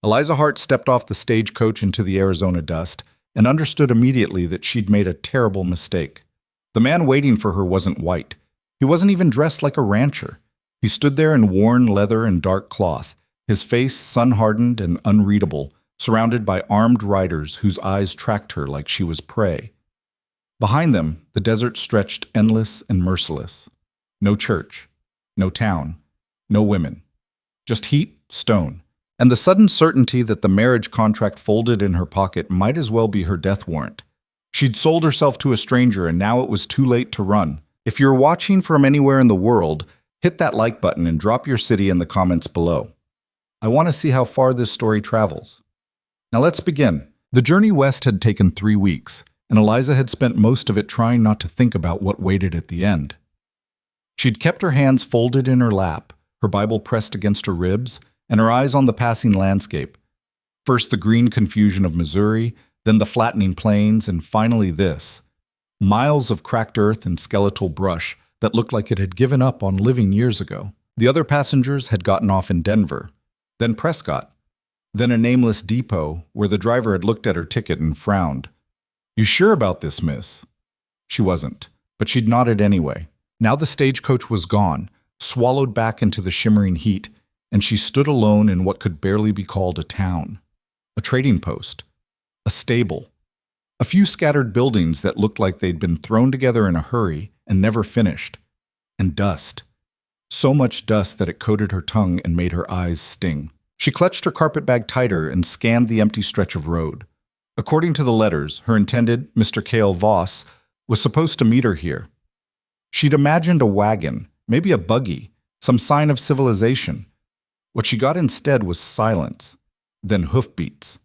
Eliza Hart stepped off the stagecoach into the Arizona dust and understood immediately that she'd made a terrible mistake. The man waiting for her wasn't white. He wasn't even dressed like a rancher. He stood there in worn leather and dark cloth, his face sun-hardened and unreadable, surrounded by armed riders whose eyes tracked her like she was prey. Behind them, the desert stretched endless and merciless. No church, no town, no women. Just heat, stone, and the sudden certainty that the marriage contract folded in her pocket might as well be her death warrant. She'd sold herself to a stranger, and now it was too late to run. If you're watching from anywhere in the world, hit that like button and drop your city in the comments below. I want to see how far this story travels. Now let's begin. The journey west had taken 3 weeks, and Eliza had spent most of it trying not to think about what waited at the end. She'd kept her hands folded in her lap, her Bible pressed against her ribs, and her eyes on the passing landscape. First the green confusion of Missouri, then the flattening plains, and finally this. Miles of cracked earth and skeletal brush that looked like it had given up on living years ago. The other passengers had gotten off in Denver, then Prescott, then a nameless depot where the driver had looked at her ticket and frowned. "You sure about this, miss?" She wasn't, but she'd nodded anyway. Now the stagecoach was gone, swallowed back into the shimmering heat, and she stood alone in what could barely be called a town. A trading post. A stable. A few scattered buildings that looked like they'd been thrown together in a hurry and never finished. And dust. So much dust that it coated her tongue and made her eyes sting. She clutched her carpet bag tighter and scanned the empty stretch of road. According to the letters, her intended, Mr. Cale Voss, was supposed to meet her here. She'd imagined a wagon, maybe a buggy, some sign of civilization. What she got instead was silence, then hoofbeats.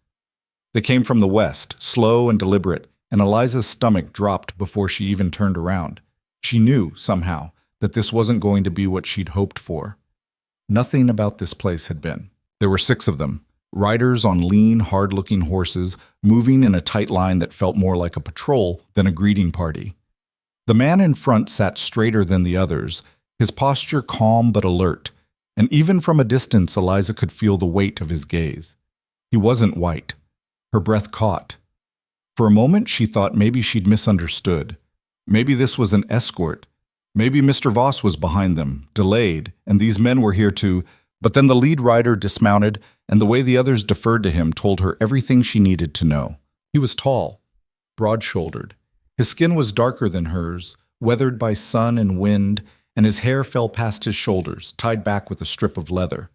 They came from the west, slow and deliberate, and Eliza's stomach dropped before she even turned around. She knew, somehow, that this wasn't going to be what she'd hoped for. Nothing about this place had been. There were 6 of them, riders on lean, hard-looking horses, moving in a tight line that felt more like a patrol than a greeting party. The man in front sat straighter than the others, his posture calm but alert, and even from a distance Eliza could feel the weight of his gaze. He wasn't white. Her breath caught. For a moment she thought maybe she'd misunderstood. Maybe this was an escort. Maybe Mr. Voss was behind them, delayed, and these men were here to... But then the lead rider dismounted, and the way the others deferred to him told her everything she needed to know. He was tall, broad-shouldered. His skin was darker than hers, weathered by sun and wind, and his hair fell past his shoulders, tied back with a strip of leather.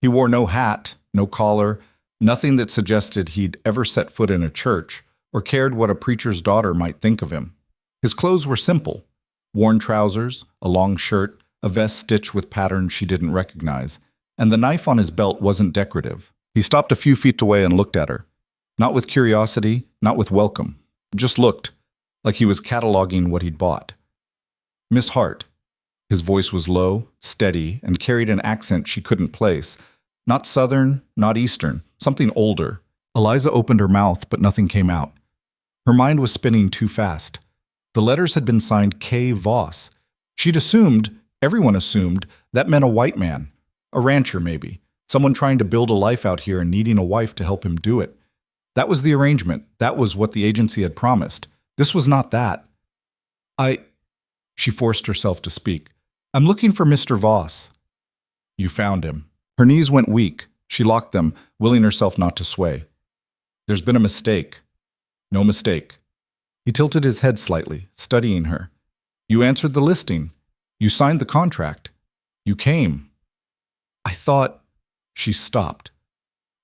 He wore no hat, no collar, nothing that suggested he'd ever set foot in a church or cared what a preacher's daughter might think of him. His clothes were simple: worn trousers, a long shirt, a vest stitched with patterns she didn't recognize, and the knife on his belt wasn't decorative. He stopped a few feet away and looked at her. Not with curiosity, not with welcome. Just looked, like he was cataloging what he'd bought. "Miss Hart." His voice was low, steady, and carried an accent she couldn't place. Not Southern, not Eastern, something older. Eliza opened her mouth, but nothing came out. Her mind was spinning too fast. The letters had been signed K. Voss. She'd assumed, everyone assumed, that meant a white man. A rancher, maybe. Someone trying to build a life out here and needing a wife to help him do it. That was the arrangement. That was what the agency had promised. This was not that. She forced herself to speak. "I'm looking for Mr. Voss." "You found him." Her knees went weak. She locked them, willing herself not to sway. "There's been a mistake." "No mistake." He tilted his head slightly, studying her. "You answered the listing. You signed the contract. You came." "I thought..." She stopped.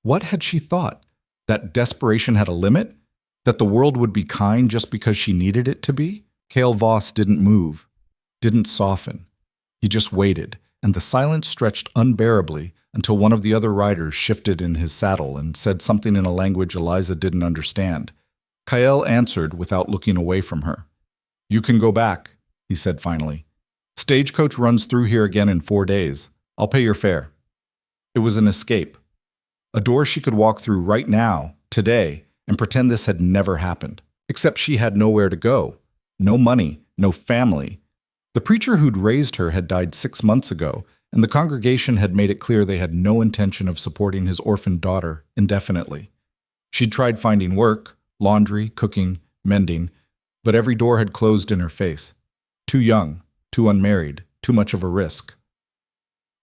What had she thought? That desperation had a limit? That the world would be kind just because she needed it to be? Cale Voss didn't move, didn't soften. He just waited, and the silence stretched unbearably until one of the other riders shifted in his saddle and said something in a language Eliza didn't understand. Cale answered without looking away from her. "You can go back," he said finally. "Stagecoach runs through here again in 4 days. I'll pay your fare." It was an escape. A door she could walk through right now, today, and pretend this had never happened. Except she had nowhere to go. No money, no family. The preacher who'd raised her had died 6 months ago, and the congregation had made it clear they had no intention of supporting his orphaned daughter indefinitely. She'd tried finding work, laundry, cooking, mending, but every door had closed in her face. Too young, too unmarried, too much of a risk.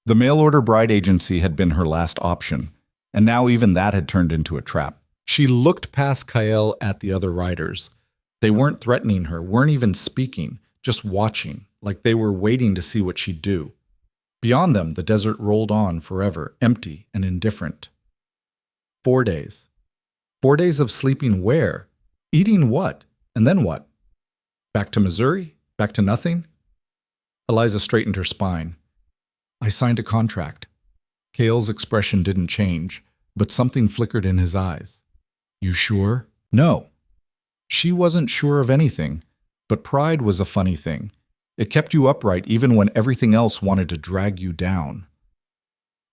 The mail-order bride agency had been her last option, and now even that had turned into a trap. She looked past Kael at the other riders. They weren't threatening her, weren't even speaking, just watching, like they were waiting to see what she'd do. Beyond them, the desert rolled on forever, empty and indifferent. 4 days. 4 days of sleeping where? Eating what? And then what? Back to Missouri? Back to nothing? Eliza straightened her spine. I signed a contract. Kael's expression didn't change, but something flickered in his eyes. You sure? No. She wasn't sure of anything, but pride was a funny thing. It kept you upright even when everything else wanted to drag you down.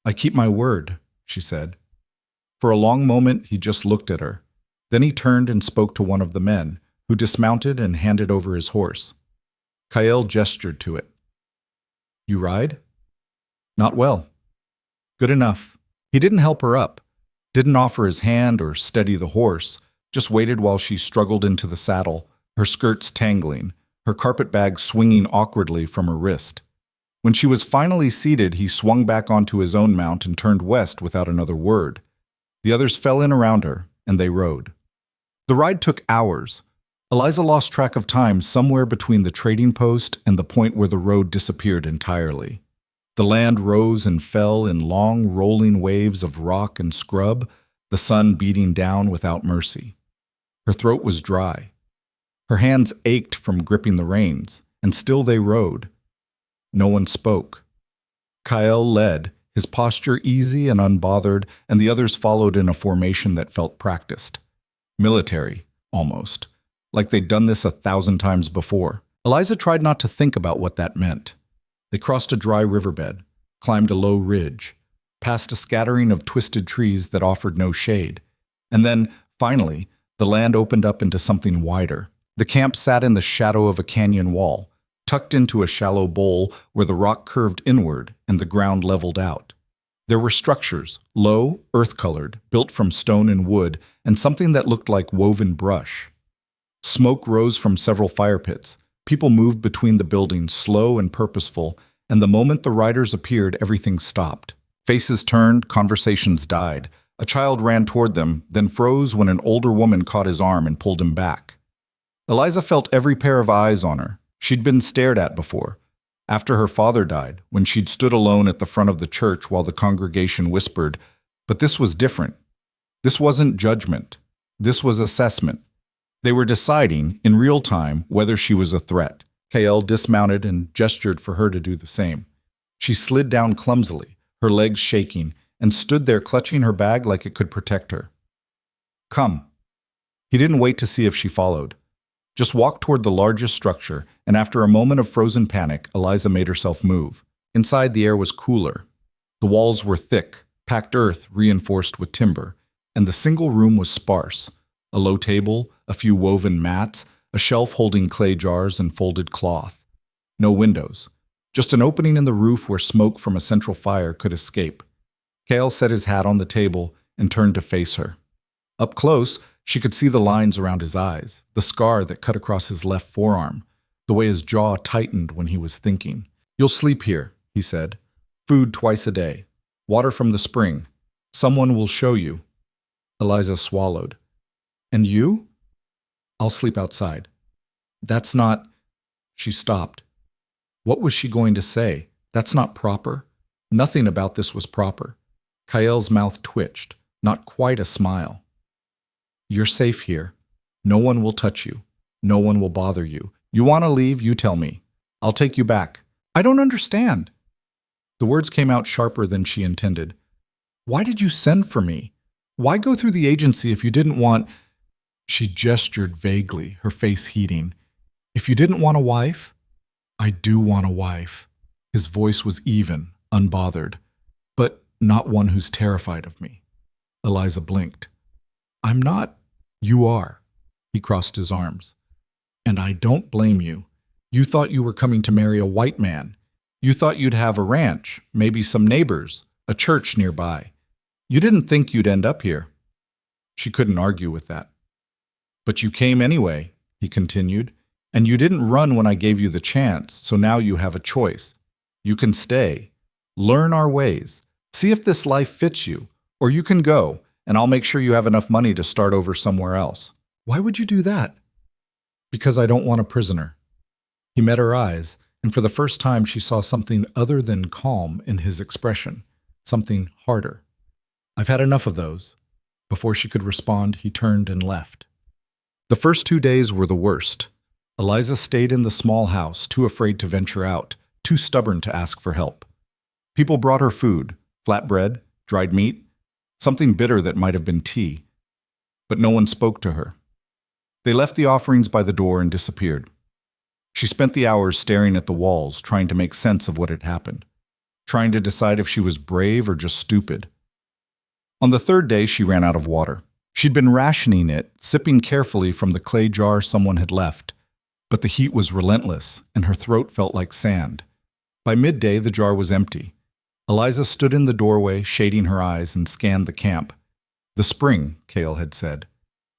I keep my word, she said. For a long moment, he just looked at her. Then he turned and spoke to one of the men, who dismounted and handed over his horse. Kael gestured to it. You ride? Not well. Good enough. He didn't help her up, didn't offer his hand or steady the horse, just waited while she struggled into the saddle, her skirts tangling, her carpet bag swinging awkwardly from her wrist. When she was finally seated, he swung back onto his own mount and turned west without another word. The others fell in around her, and they rode. The ride took hours. Eliza lost track of time somewhere between the trading post and the point where the road disappeared entirely. The land rose and fell in long, rolling waves of rock and scrub, the sun beating down without mercy. Her throat was dry. Her hands ached from gripping the reins, and still they rode. No one spoke. Kael led, his posture easy and unbothered, and the others followed in a formation that felt practiced. Military, almost. Like they'd done this 1,000 times before. Eliza tried not to think about what that meant. They crossed a dry riverbed, climbed a low ridge, past a scattering of twisted trees that offered no shade. And then, finally, the land opened up into something wider. The camp sat in the shadow of a canyon wall, tucked into a shallow bowl where the rock curved inward and the ground leveled out. There were structures, low, earth-colored, built from stone and wood, and something that looked like woven brush. Smoke rose from several fire pits. People moved between the buildings, slow and purposeful, and the moment the riders appeared, everything stopped. Faces turned, conversations died. A child ran toward them, then froze when an older woman caught his arm and pulled him back. Eliza felt every pair of eyes on her. She'd been stared at before. After her father died, when she'd stood alone at the front of the church while the congregation whispered, but this was different. This wasn't judgment. This was assessment. They were deciding, in real time, whether she was a threat. Kael dismounted and gestured for her to do the same. She slid down clumsily, her legs shaking, and stood there clutching her bag like it could protect her. Come. He didn't wait to see if she followed. Just walked toward the largest structure, and after a moment of frozen panic, Eliza made herself move. Inside, the air was cooler. The walls were thick, packed earth reinforced with timber, and the single room was sparse. A low table, a few woven mats, a shelf holding clay jars and folded cloth. No windows. Just an opening in the roof where smoke from a central fire could escape. Kael set his hat on the table and turned to face her. Up close, she could see the lines around his eyes, the scar that cut across his left forearm, the way his jaw tightened when he was thinking. You'll sleep here, he said. Food twice a day. Water from the spring. Someone will show you. Eliza swallowed. And you? I'll sleep outside. That's not... She stopped. What was she going to say? That's not proper. Nothing about this was proper. Kael's mouth twitched, not quite a smile. You're safe here. No one will touch you. No one will bother you. You want to leave, you tell me. I'll take you back. I don't understand. The words came out sharper than she intended. Why did you send for me? Why go through the agency if you didn't want... She gestured vaguely, her face heating. If you didn't want a wife? I do want a wife. His voice was even, unbothered. But not one who's terrified of me. Eliza blinked. I'm not. You are. He crossed his arms. And I don't blame you. You thought you were coming to marry a white man. You thought you'd have a ranch, maybe some neighbors, a church nearby. You didn't think you'd end up here." She couldn't argue with that. "But you came anyway," he continued, "and you didn't run when I gave you the chance, so now you have a choice. You can stay, learn our ways, see if this life fits you, or you can go, and I'll make sure you have enough money to start over somewhere else." "Why would you do that?" "Because I don't want a prisoner." He met her eyes, and for the first time she saw something other than calm in his expression, something harder. "I've had enough of those." Before she could respond, he turned and left. The first 2 days were the worst. Eliza stayed in the small house, too afraid to venture out, too stubborn to ask for help. People brought her food, flatbread, dried meat, something bitter that might have been tea. But no one spoke to her. They left the offerings by the door and disappeared. She spent the hours staring at the walls, trying to make sense of what had happened, trying to decide if she was brave or just stupid. On the third day, she ran out of water. She'd been rationing it, sipping carefully from the clay jar someone had left. But the heat was relentless, and her throat felt like sand. By midday, the jar was empty. Eliza stood in the doorway, shading her eyes, and scanned the camp. The spring, Cale had said.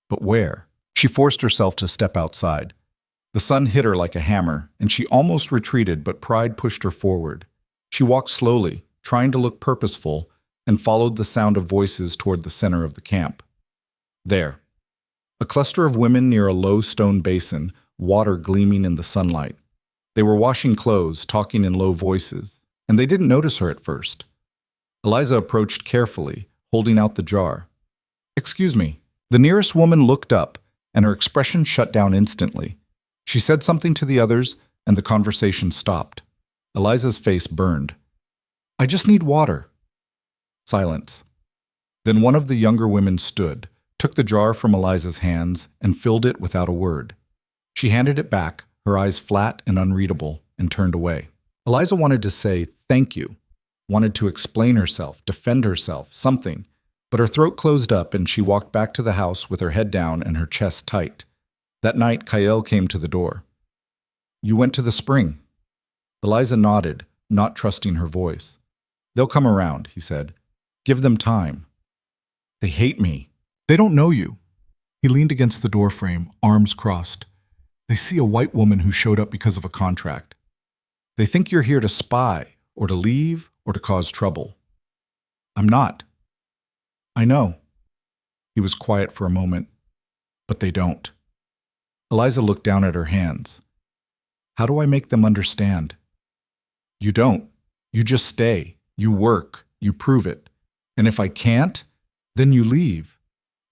But where? She forced herself to step outside. The sun hit her like a hammer, and she almost retreated, but pride pushed her forward. She walked slowly, trying to look purposeful, and followed the sound of voices toward the center of the camp. There. A cluster of women near a low stone basin, water gleaming in the sunlight. They were washing clothes, talking in low voices, and they didn't notice her at first. Eliza approached carefully, holding out the jar. "Excuse me." The nearest woman looked up, and her expression shut down instantly. She said something to the others, and the conversation stopped. Eliza's face burned. "I just need water." Silence. Then one of the younger women stood, took the jar from Eliza's hands, and filled it without a word. She handed it back, her eyes flat and unreadable, and turned away. Eliza wanted to say thank you, wanted to explain herself, defend herself, something, but her throat closed up and she walked back to the house with her head down and her chest tight. That night, Kael came to the door. "You went to the spring." Eliza nodded, not trusting her voice. "They'll come around," he said. "Give them time." "They hate me." "They don't know you." He leaned against the doorframe, arms crossed. "They see a white woman who showed up because of a contract. They think you're here to spy, or to leave, or to cause trouble." "I'm not." "I know." He was quiet for a moment. "But they don't." Eliza looked down at her hands. "How do I make them understand?" "You don't. You just stay. You work. You prove it. And if I can't, then you leave."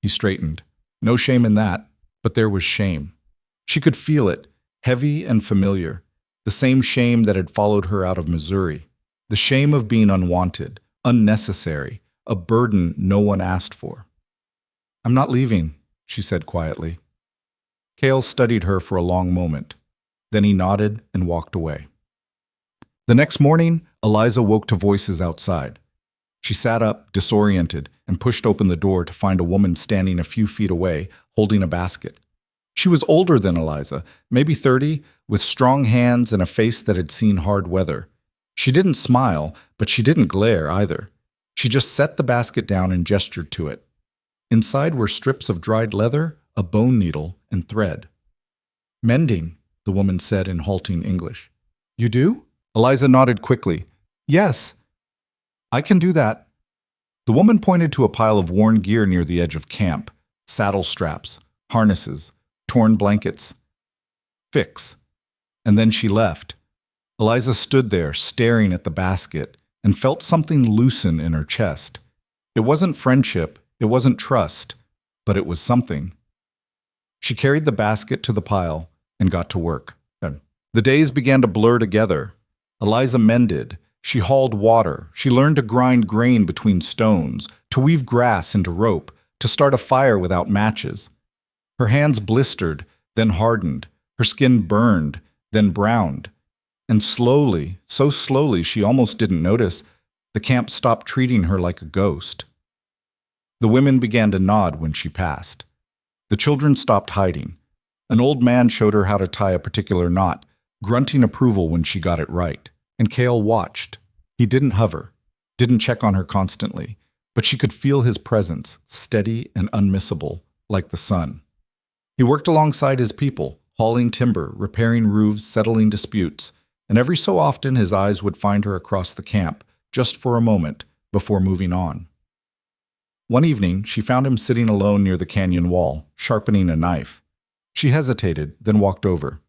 He straightened. No shame in that, but there was shame. She could feel it, heavy and familiar, the same shame that had followed her out of Missouri, the shame of being unwanted, unnecessary, a burden no one asked for. "I'm not leaving," she said quietly. Cale studied her for a long moment. Then he nodded and walked away. The next morning, Eliza woke to voices outside. She sat up, disoriented, and pushed open the door to find a woman standing a few feet away, holding a basket. She was older than Eliza, maybe 30, with strong hands and a face that had seen hard weather. She didn't smile, but she didn't glare either. She just set the basket down and gestured to it. Inside were strips of dried leather, a bone needle, and thread. "Mending," the woman said in halting English. "You do?" Eliza nodded quickly. "Yes. I can do that." The woman pointed to a pile of worn gear near the edge of camp, saddle straps, harnesses, torn blankets. "Fix." And then she left. Eliza stood there, staring at the basket, and felt something loosen in her chest. It wasn't friendship, it wasn't trust, but it was something. She carried the basket to the pile and got to work. The days began to blur together. Eliza mended. She hauled water. She learned to grind grain between stones, to weave grass into rope, to start a fire without matches. Her hands blistered, then hardened. Her skin burned, then browned. And slowly, so slowly she almost didn't notice, the camp stopped treating her like a ghost. The women began to nod when she passed. The children stopped hiding. An old man showed her how to tie a particular knot, grunting approval when she got it right. and Kale watched. He didn't hover, didn't check on her constantly, but she could feel his presence, steady and unmissable, like the sun. He worked alongside his people, hauling timber, repairing roofs, settling disputes, and every so often his eyes would find her across the camp, just for a moment, before moving on. One evening, she found him sitting alone near the canyon wall, sharpening a knife. She hesitated, then walked over.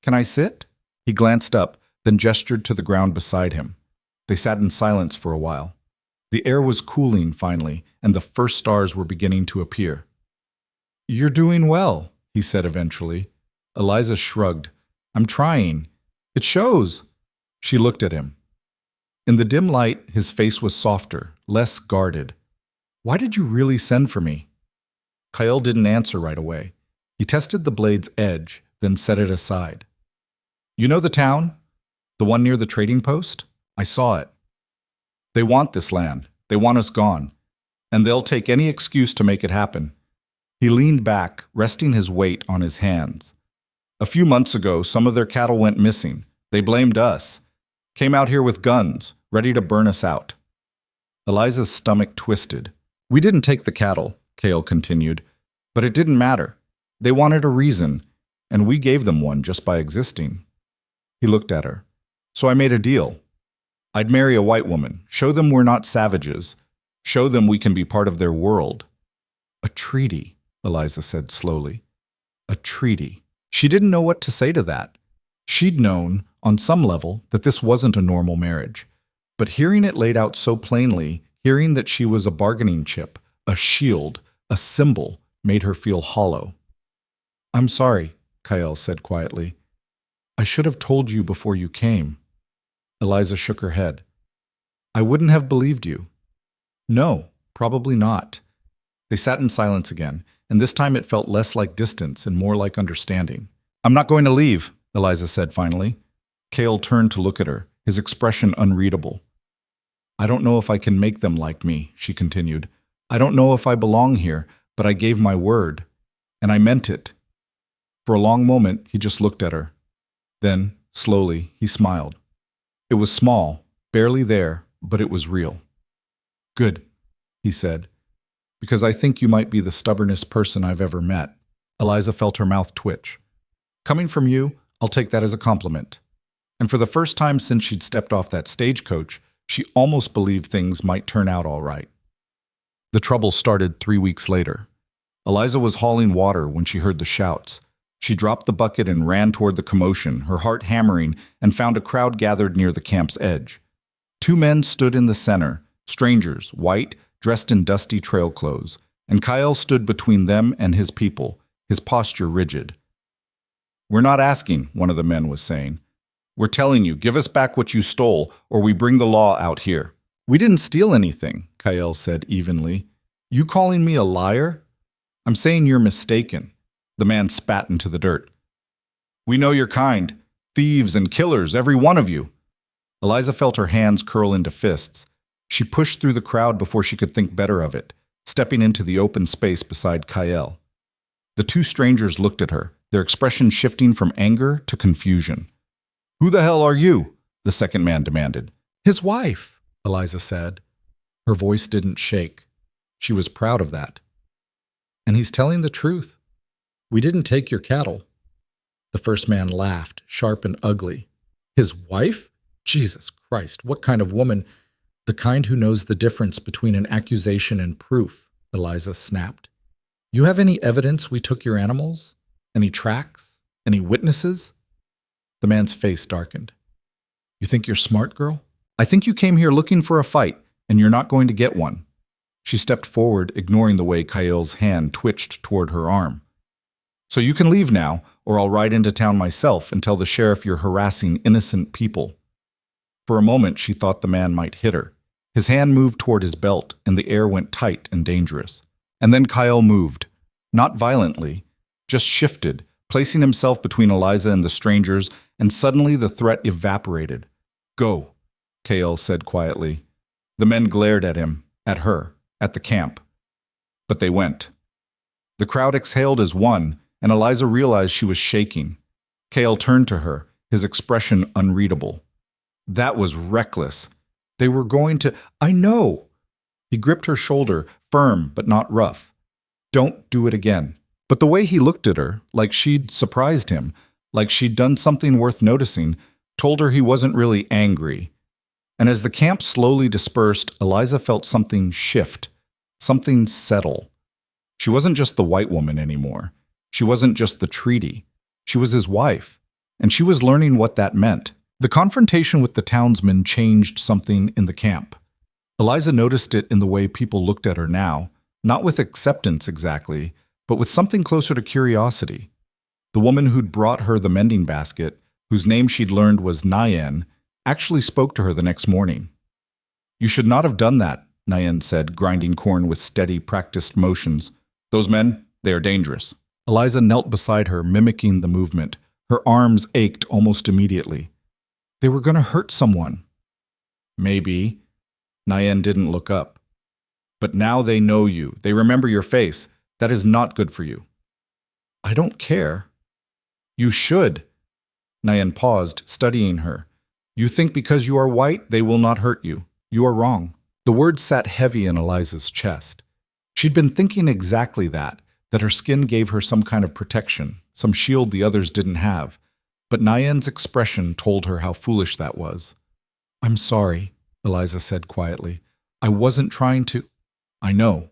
"Can I sit?" He glanced up, then gestured to the ground beside him. They sat in silence for a while. The air was cooling finally, and the first stars were beginning to appear. "You're doing well," he said eventually. Eliza shrugged. "I'm trying. It shows." She looked at him. In the dim light, his face was softer, less guarded. "Why did you really send for me?" Kyle didn't answer right away. He tested the blade's edge, then set it aside. "You know the town? The one near the trading post? I saw it. They want this land. They want us gone. And they'll take any excuse to make it happen." He leaned back, resting his weight on his hands. "A few months ago, some of their cattle went missing. They blamed us. Came out here with guns, ready to burn us out." Eliza's stomach twisted. "We didn't take the cattle," Cale continued, "but it didn't matter. They wanted a reason, and we gave them one just by existing." He looked at her. "So I made a deal. I'd marry a white woman, show them we're not savages, show them we can be part of their world." "A treaty," Eliza said slowly. "A treaty." She didn't know what to say to that. She'd known, on some level, that this wasn't a normal marriage. But hearing it laid out so plainly, hearing that she was a bargaining chip, a shield, a symbol, made her feel hollow. "I'm sorry," Kyle said quietly. "I should have told you before you came." Eliza shook her head. "I wouldn't have believed you." "No, probably not." They sat in silence again, and this time it felt less like distance and more like understanding. "I'm not going to leave," Eliza said finally. Cale turned to look at her, his expression unreadable. "I don't know if I can make them like me," she continued. "I don't know if I belong here, but I gave my word, and I meant it." For a long moment, he just looked at her. Then, slowly, he smiled. It was small, barely there, but it was real. "Good," he said, "because I think you might be the stubbornest person I've ever met." Eliza felt her mouth twitch. "Coming from you, I'll take that as a compliment." And for the first time since she'd stepped off that stagecoach, she almost believed things might turn out all right. The trouble started 3 weeks later. Eliza was hauling water when she heard the shouts. She dropped the bucket and ran toward the commotion, her heart hammering, and found a crowd gathered near the camp's edge. 2 men stood in the center, strangers, white, dressed in dusty trail clothes, and Kyle stood between them and his people, his posture rigid. "We're not asking," one of the men was saying. "We're telling you, give us back what you stole, or we bring the law out here." "We didn't steal anything," Kyle said evenly. "You calling me a liar? I'm saying you're mistaken." The man spat into the dirt. "We know your kind. Thieves and killers, every one of you." Eliza felt her hands curl into fists. She pushed through the crowd before she could think better of it, stepping into the open space beside Kyle. The 2 strangers looked at her, their expression shifting from anger to confusion. "Who the hell are you?" the second man demanded. "His wife," Eliza said. Her voice didn't shake. She was proud of that. "And he's telling the truth. We didn't take your cattle." The first man laughed, sharp and ugly. "His wife? Jesus Christ, what kind of woman?" "The kind who knows the difference between an accusation and proof," Eliza snapped. "You have any evidence we took your animals? Any tracks? Any witnesses?" The man's face darkened. "You think you're smart, girl? I think you came here looking for a fight, and you're not going to get one." She stepped forward, ignoring the way Kyle's hand twitched toward her arm. "So you can leave now, or I'll ride into town myself and tell the sheriff you're harassing innocent people." For a moment, she thought the man might hit her. His hand moved toward his belt, and the air went tight and dangerous. And then Kyle moved. Not violently, just shifted, placing himself between Eliza and the strangers, and suddenly the threat evaporated. "Go," Kyle said quietly. The men glared at him, at her, at the camp. But they went. The crowd exhaled as one, and Eliza realized she was shaking. Kale turned to her, his expression unreadable. That was reckless. They were going to— I know! He gripped her shoulder, firm but not rough. Don't do it again. But the way he looked at her, like she'd surprised him, like she'd done something worth noticing, told her he wasn't really angry. And as the camp slowly dispersed, Eliza felt something shift, something settle. She wasn't just the white woman anymore. She wasn't just the treaty. She was his wife, and she was learning what that meant. The confrontation with the townsmen changed something in the camp. Eliza noticed it in the way people looked at her now, not with acceptance exactly, but with something closer to curiosity. The woman who'd brought her the mending basket, whose name she'd learned was Nayen, actually spoke to her the next morning. "You should not have done that," Nayen said, grinding corn with steady, practiced motions. "Those men, they are dangerous." Eliza knelt beside her, mimicking the movement. Her arms ached almost immediately. "They were going to hurt someone." "Maybe." Nayen didn't look up. "But now they know you. They remember your face. That is not good for you." "I don't care." "You should." Nayen paused, studying her. "You think because you are white, they will not hurt you. You are wrong." The words sat heavy in Eliza's chest. She'd been thinking exactly that her skin gave her some kind of protection, some shield the others didn't have. But Nayen's expression told her how foolish that was. "I'm sorry," Eliza said quietly. "I wasn't trying to—" "I know."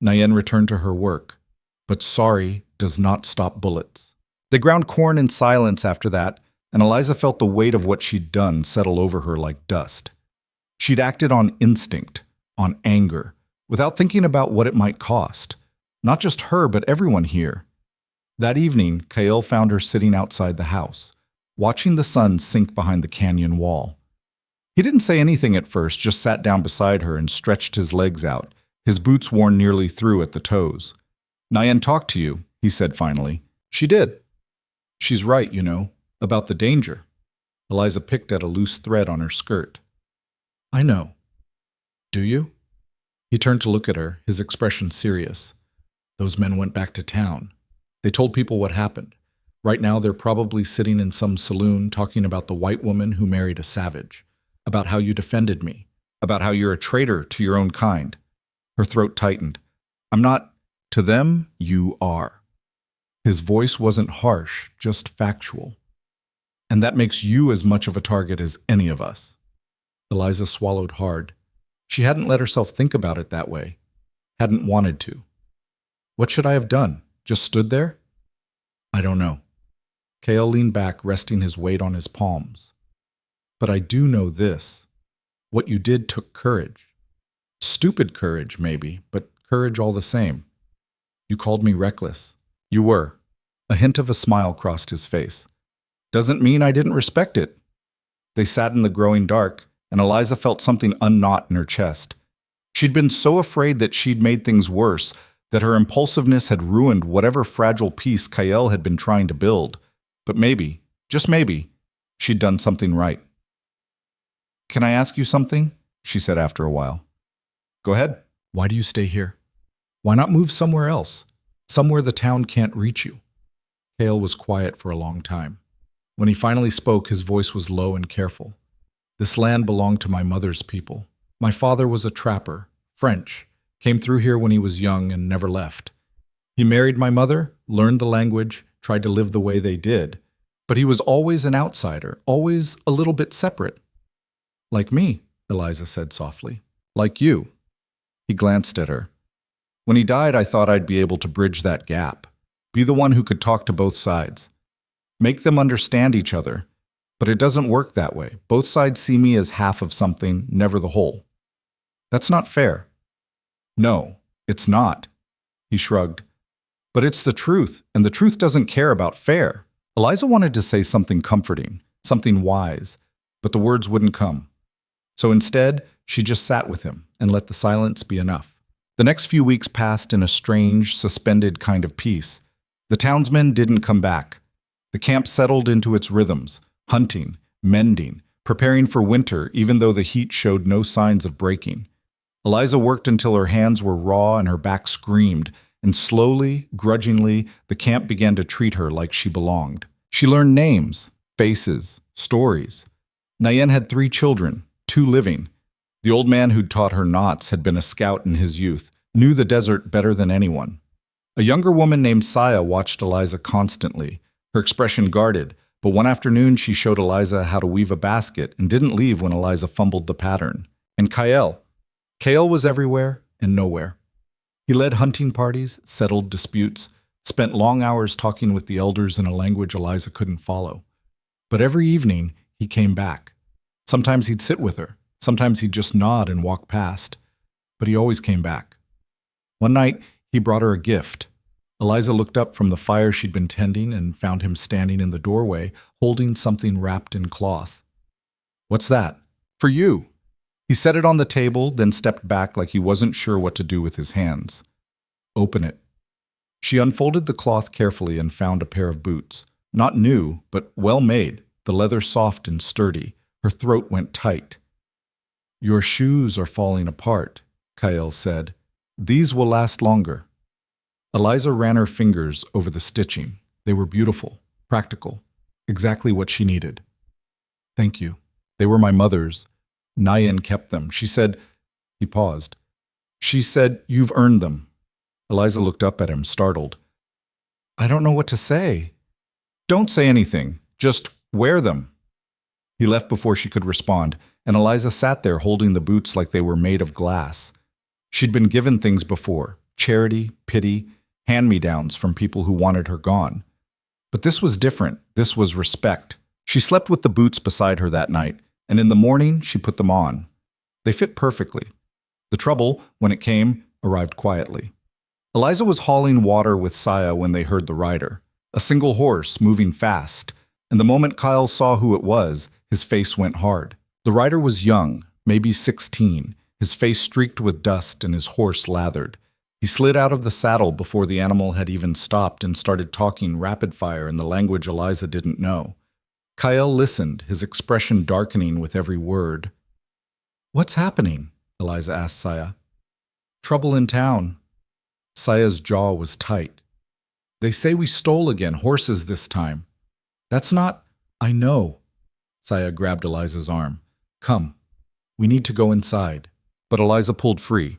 Nayen returned to her work. "But sorry does not stop bullets." They ground corn in silence after that, and Eliza felt the weight of what she'd done settle over her like dust. She'd acted on instinct, on anger, without thinking about what it might cost. Not just her, but everyone here. That evening, Kael found her sitting outside the house, watching the sun sink behind the canyon wall. He didn't say anything at first, just sat down beside her and stretched his legs out, his boots worn nearly through at the toes. "Nayen talked to you," he said finally. "She did. She's right, you know, about the danger." Eliza picked at a loose thread on her skirt. "I know." "Do you?" He turned to look at her, his expression serious. "Those men went back to town. They told people what happened. Right now they're probably sitting in some saloon talking about the white woman who married a savage, about how you defended me, about how you're a traitor to your own kind." Her throat tightened. "I'm not— To them, you are." His voice wasn't harsh, just factual. "And that makes you as much of a target as any of us." Eliza swallowed hard. She hadn't let herself think about it that way. Hadn't wanted to. "What should I have done? Just stood there?" "I don't know." Kael leaned back, resting his weight on his palms. "But I do know this. What you did took courage. Stupid courage, maybe, but courage all the same. You called me reckless." "You were." A hint of a smile crossed his face. "Doesn't mean I didn't respect it." They sat in the growing dark, and Eliza felt something unknot in her chest. She'd been so afraid that she'd made things worse, that her impulsiveness had ruined whatever fragile peace Kael had been trying to build. But maybe, just maybe, she'd done something right. "Can I ask you something?" she said after a while. "Go ahead." "Why do you stay here? Why not move somewhere else? Somewhere the town can't reach you?" Kael was quiet for a long time. When he finally spoke, his voice was low and careful. "This land belonged to my mother's people. My father was a trapper, French, came through here when he was young and never left. He married my mother, learned the language, tried to live the way they did, but he was always an outsider, always a little bit separate." "Like me," Eliza said softly. "Like you." He glanced at her. "When he died, I thought I'd be able to bridge that gap, be the one who could talk to both sides, make them understand each other. But it doesn't work that way. Both sides see me as half of something, never the whole. That's not fair." "No, it's not." He shrugged. "But it's the truth, and the truth doesn't care about fair." Eliza wanted to say something comforting, something wise, but the words wouldn't come. So instead, she just sat with him and let the silence be enough. The next few weeks passed in a strange, suspended kind of peace. The townsmen didn't come back. The camp settled into its rhythms, hunting, mending, preparing for winter even though the heat showed no signs of breaking. Eliza worked until her hands were raw and her back screamed, and slowly, grudgingly, the camp began to treat her like she belonged. She learned names, faces, stories. Nayen had 3 children, 2 living. The old man who'd taught her knots had been a scout in his youth, knew the desert better than anyone. A younger woman named Saya watched Eliza constantly, her expression guarded, but one afternoon she showed Eliza how to weave a basket and didn't leave when Eliza fumbled the pattern. And Kael. Kael was everywhere and nowhere. He led hunting parties, settled disputes, spent long hours talking with the elders in a language Eliza couldn't follow. But every evening, he came back. Sometimes he'd sit with her. Sometimes he'd just nod and walk past. But he always came back. One night, he brought her a gift. Eliza looked up from the fire she'd been tending and found him standing in the doorway, holding something wrapped in cloth. "What's that?" "For you." He set it on the table, then stepped back like he wasn't sure what to do with his hands. "Open it." She unfolded the cloth carefully and found a pair of boots. Not new, but well made, the leather soft and sturdy. Her throat went tight. "Your shoes are falling apart," Kael said. "These will last longer." Eliza ran her fingers over the stitching. They were beautiful, practical, exactly what she needed. "Thank you. They were my mother's. Nayen kept them. She said—" He paused. "She said, you've earned them." Eliza looked up at him, startled. "I don't know what to say." "Don't say anything. Just wear them." He left before she could respond, and Eliza sat there holding the boots like they were made of glass. She'd been given things before, charity, pity, hand-me-downs from people who wanted her gone. But this was different. This was respect. She slept with the boots beside her that night, and in the morning she put them on. They fit perfectly. The trouble, when it came, arrived quietly. Eliza was hauling water with Saya when they heard the rider, a single horse moving fast, and the moment Kyle saw who it was, his face went hard. The rider was young, maybe 16, his face streaked with dust and his horse lathered. He slid out of the saddle before the animal had even stopped and started talking rapid-fire in the language Eliza didn't know. Kyle listened, his expression darkening with every word. "What's happening?" Eliza asked Saya. "Trouble in town." Saya's jaw was tight. "They say we stole again, horses this time." "That's not—" "I know." Saya grabbed Eliza's arm. "Come. We need to go inside." But Eliza pulled free.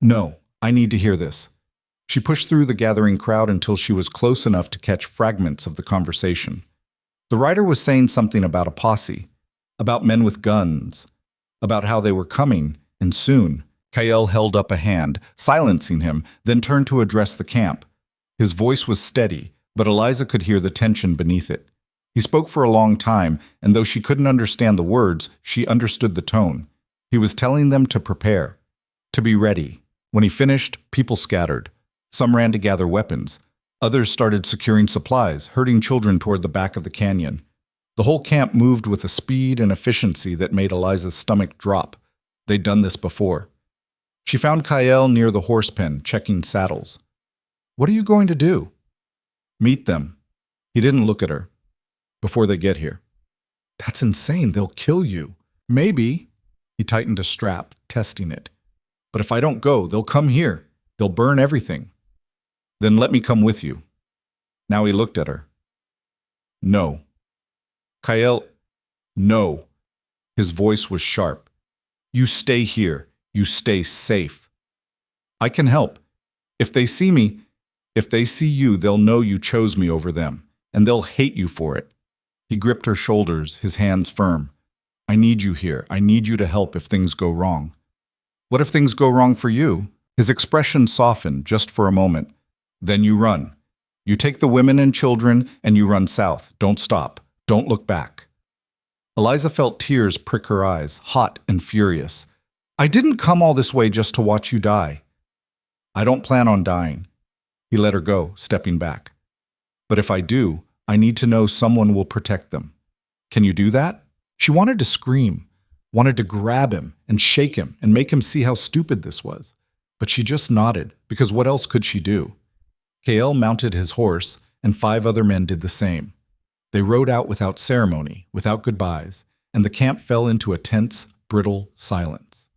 "No, I need to hear this." She pushed through the gathering crowd until she was close enough to catch fragments of the conversation. The rider was saying something about a posse, about men with guns, about how they were coming, and soon. Kael held up a hand, silencing him, then turned to address the camp. His voice was steady, but Eliza could hear the tension beneath it. He spoke for a long time, and though she couldn't understand the words, she understood the tone. He was telling them to prepare, to be ready. When he finished, people scattered. Some ran to gather weapons. Others started securing supplies, herding children toward the back of the canyon. The whole camp moved with a speed and efficiency that made Eliza's stomach drop. They'd done this before. She found Kael near the horse pen, checking saddles. "What are you going to do?" "Meet them." He didn't look at her. "Before they get here." "That's insane. They'll kill you." "Maybe." He tightened a strap, testing it. "But if I don't go, they'll come here. They'll burn everything." "Then let me come with you." Now he looked at her. "No." "Kael, no." His voice was sharp. "You stay here. You stay safe." "I can help. If they see me, if they see you, they'll know you chose me over them, and they'll hate you for it." He gripped her shoulders, his hands firm. "I need you here. I need you to help if things go wrong." "What if things go wrong for you?" His expression softened just for a moment. "Then you run. You take the women and children and you run south. Don't stop. Don't look back." Eliza felt tears prick her eyes, hot and furious. "I didn't come all this way just to watch you die." "I don't plan on dying." He let her go, stepping back. "But if I do, I need to know someone will protect them. Can you do that?" She wanted to scream, wanted to grab him and shake him and make him see how stupid this was. But she just nodded, because what else could she do? Kael mounted his horse, and 5 other men did the same. They rode out without ceremony, without goodbyes, and the camp fell into a tense, brittle silence.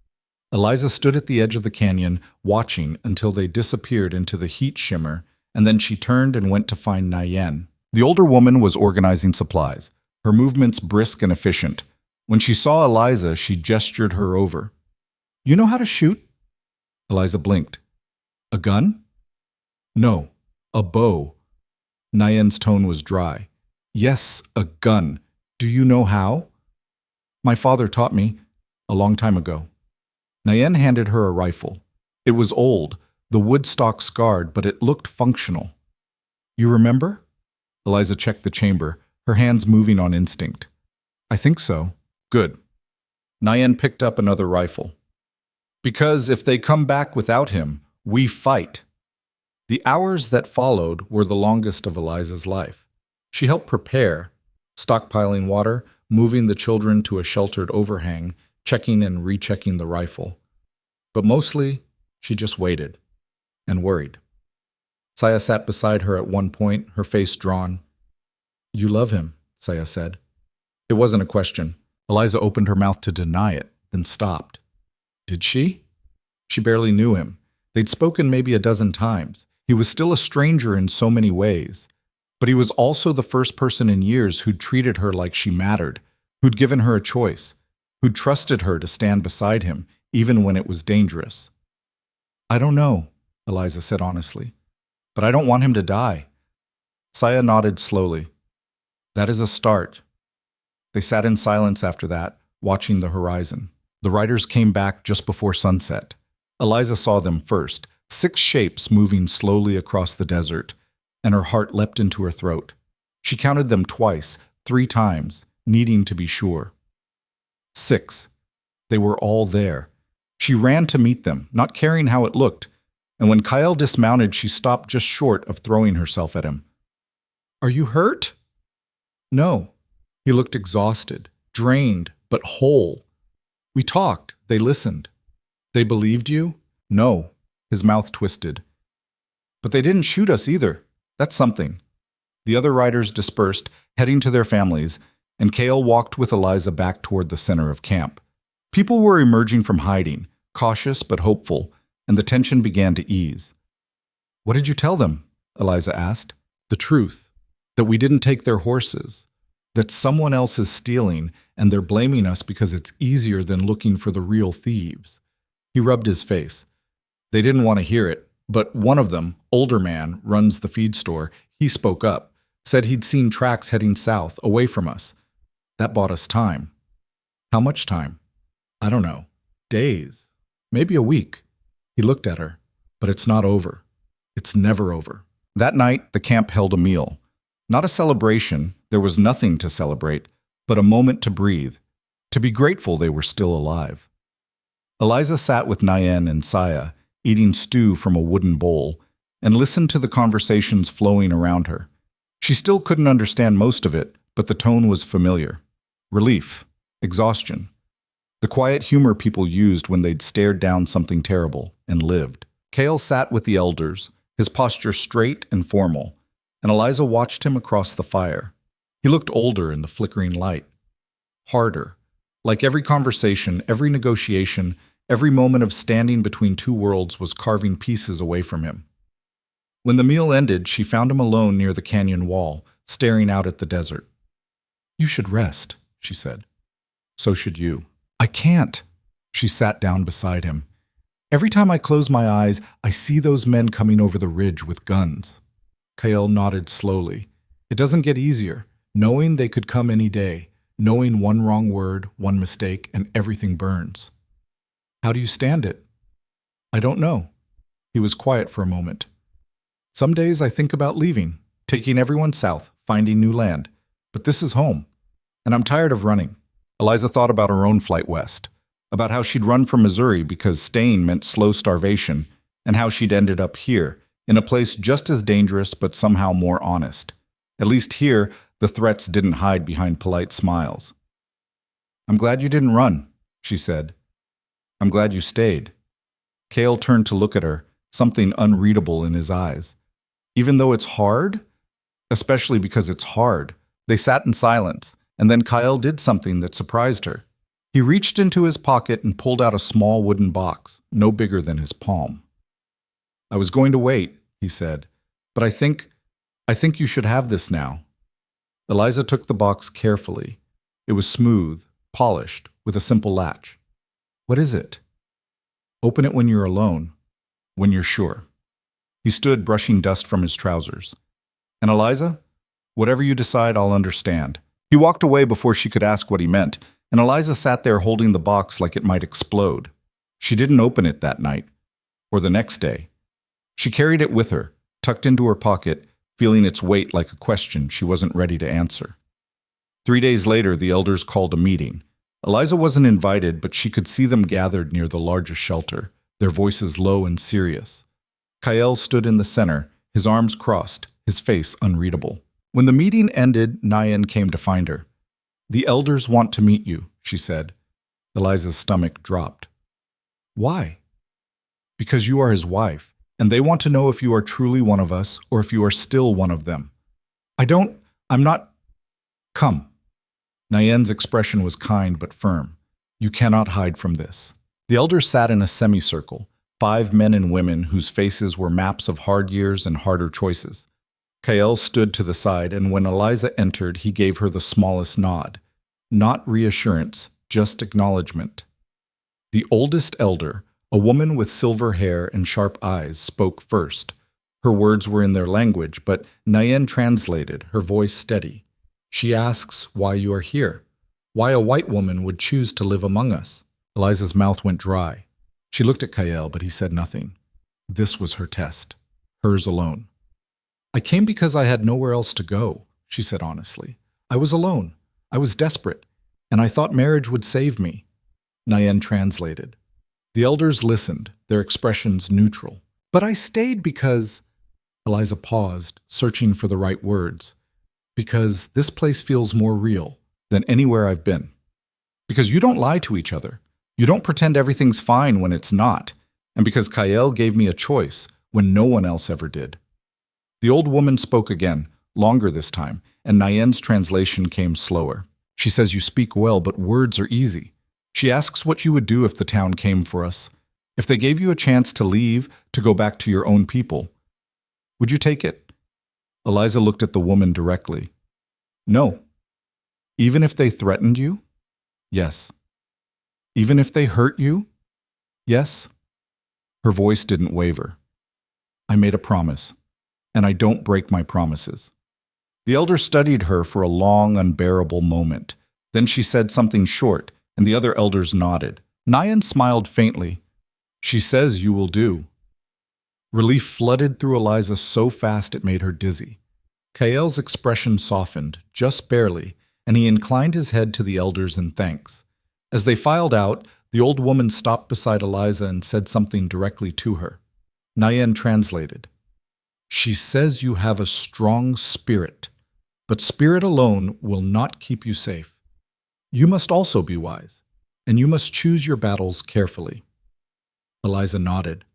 Eliza stood at the edge of the canyon, watching until they disappeared into the heat shimmer, and then she turned and went to find Nayen. The older woman was organizing supplies, her movements brisk and efficient. When she saw Eliza, she gestured her over. You know how to shoot? Eliza blinked. A gun? No, a bow. Nayen's tone was dry. Yes, a gun. Do you know how? My father taught me, a long time ago. Nayen handed her a rifle. It was old, the wood stock scarred, but it looked functional. You remember? Eliza checked the chamber, her hands moving on instinct. I think so. Good. Nayen picked up another rifle. Because if they come back without him, we fight. The hours that followed were the longest of Eliza's life. She helped prepare, stockpiling water, moving the children to a sheltered overhang, checking and rechecking the rifle. But mostly, she just waited and worried. Saya sat beside her at one point, her face drawn. You love him, Saya said. It wasn't a question. Eliza opened her mouth to deny it, then stopped. Did she? She barely knew him. They'd spoken maybe a dozen times. He was still a stranger in so many ways. But he was also the first person in years who'd treated her like she mattered, who'd given her a choice, who'd trusted her to stand beside him, even when it was dangerous. I don't know, Eliza said honestly, but I don't want him to die. Saya nodded slowly. That is a start. They sat in silence after that, watching the horizon. The riders came back just before sunset. Eliza saw them first, 6 shapes moving slowly across the desert, and her heart leapt into her throat. She counted them twice, 3 times, needing to be sure. 6. They were all there. She ran to meet them, not caring how it looked, and when Kyle dismounted, she stopped just short of throwing herself at him. Are you hurt? No. He looked exhausted, drained, but whole. We talked. They listened. They believed you? No. His mouth twisted. But they didn't shoot us either. That's something. The other riders dispersed, heading to their families, and Kale walked with Eliza back toward the center of camp. People were emerging from hiding, cautious but hopeful, and the tension began to ease. What did you tell them? Eliza asked. The truth. That we didn't take their horses. That someone else is stealing, and they're blaming us because it's easier than looking for the real thieves. He rubbed his face. They didn't want to hear it, but one of them, older man, runs the feed store. He spoke up, said he'd seen tracks heading south, away from us. That bought us time. How much time? I don't know. Days. Maybe a week. He looked at her. But it's not over. It's never over. That night, the camp held a meal. Not a celebration, there was nothing to celebrate, but a moment to breathe, to be grateful they were still alive. Eliza sat with Nayen and Saya, eating stew from a wooden bowl, and listened to the conversations flowing around her. She still couldn't understand most of it, but the tone was familiar. Relief, exhaustion. The quiet humor people used when they'd stared down something terrible and lived. Kale sat with the elders, his posture straight and formal, and Eliza watched him across the fire. He looked older in the flickering light. Harder. Like every conversation, every negotiation, every moment of standing between two worlds was carving pieces away from him. When the meal ended, she found him alone near the canyon wall, staring out at the desert. You should rest, she said. So should you. I can't. She sat down beside him. Every time I close my eyes, I see those men coming over the ridge with guns. Kael nodded slowly. It doesn't get easier, knowing they could come any day, knowing one wrong word, one mistake, and everything burns. How do you stand it? I don't know. He was quiet for a moment. Some days I think about leaving, taking everyone south, finding new land. But this is home, and I'm tired of running. Eliza thought about her own flight west, about how she'd run from Missouri because staying meant slow starvation, and how she'd ended up here, in a place just as dangerous but somehow more honest. At least here, the threats didn't hide behind polite smiles. I'm glad you didn't run, she said. I'm glad you stayed. Kale turned to look at her, something unreadable in his eyes. Even though it's hard, especially because it's hard, they sat in silence, and then Kyle did something that surprised her. He reached into his pocket and pulled out a small wooden box, no bigger than his palm. I was going to wait, he said, but I think you should have this now. Eliza took the box carefully. It was smooth, polished, with a simple latch. What is it? Open it when you're alone, when you're sure. He stood, brushing dust from his trousers. And Eliza? Whatever you decide, I'll understand. He walked away before she could ask what he meant, and Eliza sat there holding the box like it might explode. She didn't open it that night, or the next day. She carried it with her, tucked into her pocket, feeling its weight like a question she wasn't ready to answer. 3 days later, the elders called a meeting. Eliza wasn't invited, but she could see them gathered near the largest shelter, their voices low and serious. Kael stood in the center, his arms crossed, his face unreadable. When the meeting ended, Nayan came to find her. "The elders want to meet you," she said. Eliza's stomach dropped. "Why?" "Because you are his wife, and they want to know if you are truly one of us or if you are still one of them." I'm not. Come." Nayan's expression was kind but firm. "You cannot hide from this." The elders sat in a semicircle, 5 men and women whose faces were maps of hard years and harder choices. Kael stood to the side, and when Eliza entered, he gave her the smallest nod. Not reassurance, just acknowledgement. The oldest elder, a woman with silver hair and sharp eyes, spoke first. Her words were in their language, but Nayan translated, her voice steady. "She asks why you are here, why a white woman would choose to live among us." Eliza's mouth went dry. She looked at Kael, but he said nothing. This was her test, hers alone. "I came because I had nowhere else to go," she said honestly. "I was alone. I was desperate, and I thought marriage would save me." Nayan translated. The elders listened, their expressions neutral. "But I stayed because—" Eliza paused, searching for the right words. "Because this place feels more real than anywhere I've been. Because you don't lie to each other. You don't pretend everything's fine when it's not. And because Kael gave me a choice when no one else ever did." The old woman spoke again, longer this time, and Nayan's translation came slower. "She says you speak well, but words are easy. She asks what you would do if the town came for us. If they gave you a chance to leave, to go back to your own people. Would you take it?" Eliza looked at the woman directly. "No." "Even if they threatened you?" "Yes." "Even if they hurt you?" "Yes." Her voice didn't waver. "I made a promise, and I don't break my promises." The elder studied her for a long, unbearable moment. Then she said something short, and the other elders nodded. Nayan smiled faintly. "She says you will do." Relief flooded through Eliza so fast it made her dizzy. Kael's expression softened, just barely, and he inclined his head to the elders in thanks. As they filed out, the old woman stopped beside Eliza and said something directly to her. Nayan translated. "She says you have a strong spirit, but spirit alone will not keep you safe. You must also be wise, and you must choose your battles carefully." Eliza nodded.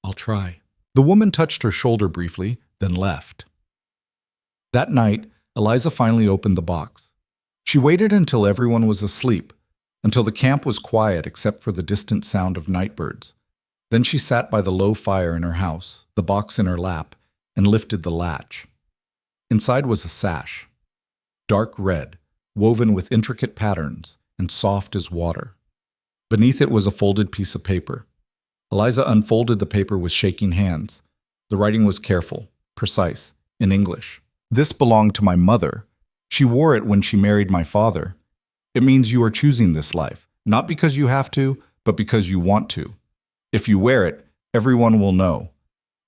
"I'll try." The woman touched her shoulder briefly, then left. That night, Eliza finally opened the box. She waited until everyone was asleep, until the camp was quiet except for the distant sound of nightbirds. Then she sat by the low fire in her house, the box in her lap, and lifted the latch. Inside was a sash, dark red, woven with intricate patterns, and soft as water. Beneath it was a folded piece of paper. Eliza unfolded the paper with shaking hands. The writing was careful, precise, in English. "This belonged to my mother. She wore it when she married my father. It means you are choosing this life, not because you have to, but because you want to. If you wear it, everyone will know.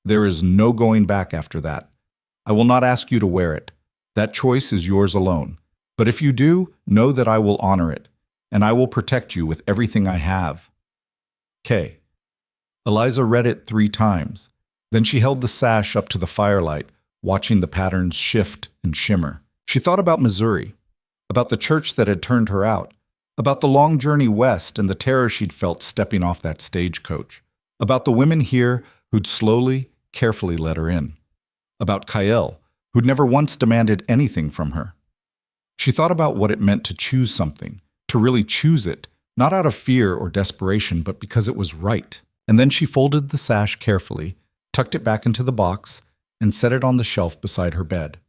There is no going back after that. I will not ask you to wear it. That choice is yours alone. But if you do, know that I will honor it, and I will protect you with everything I have. K." Eliza read it 3 times. Then she held the sash up to the firelight, watching the patterns shift and shimmer. She thought about Missouri, about the church that had turned her out, about the long journey west and the terror she'd felt stepping off that stagecoach, about the women here who'd slowly, carefully let her in, about Kael, who'd never once demanded anything from her. She thought about what it meant to choose something, to really choose it, not out of fear or desperation, but because it was right. And then she folded the sash carefully, tucked it back into the box, and set it on the shelf beside her bed.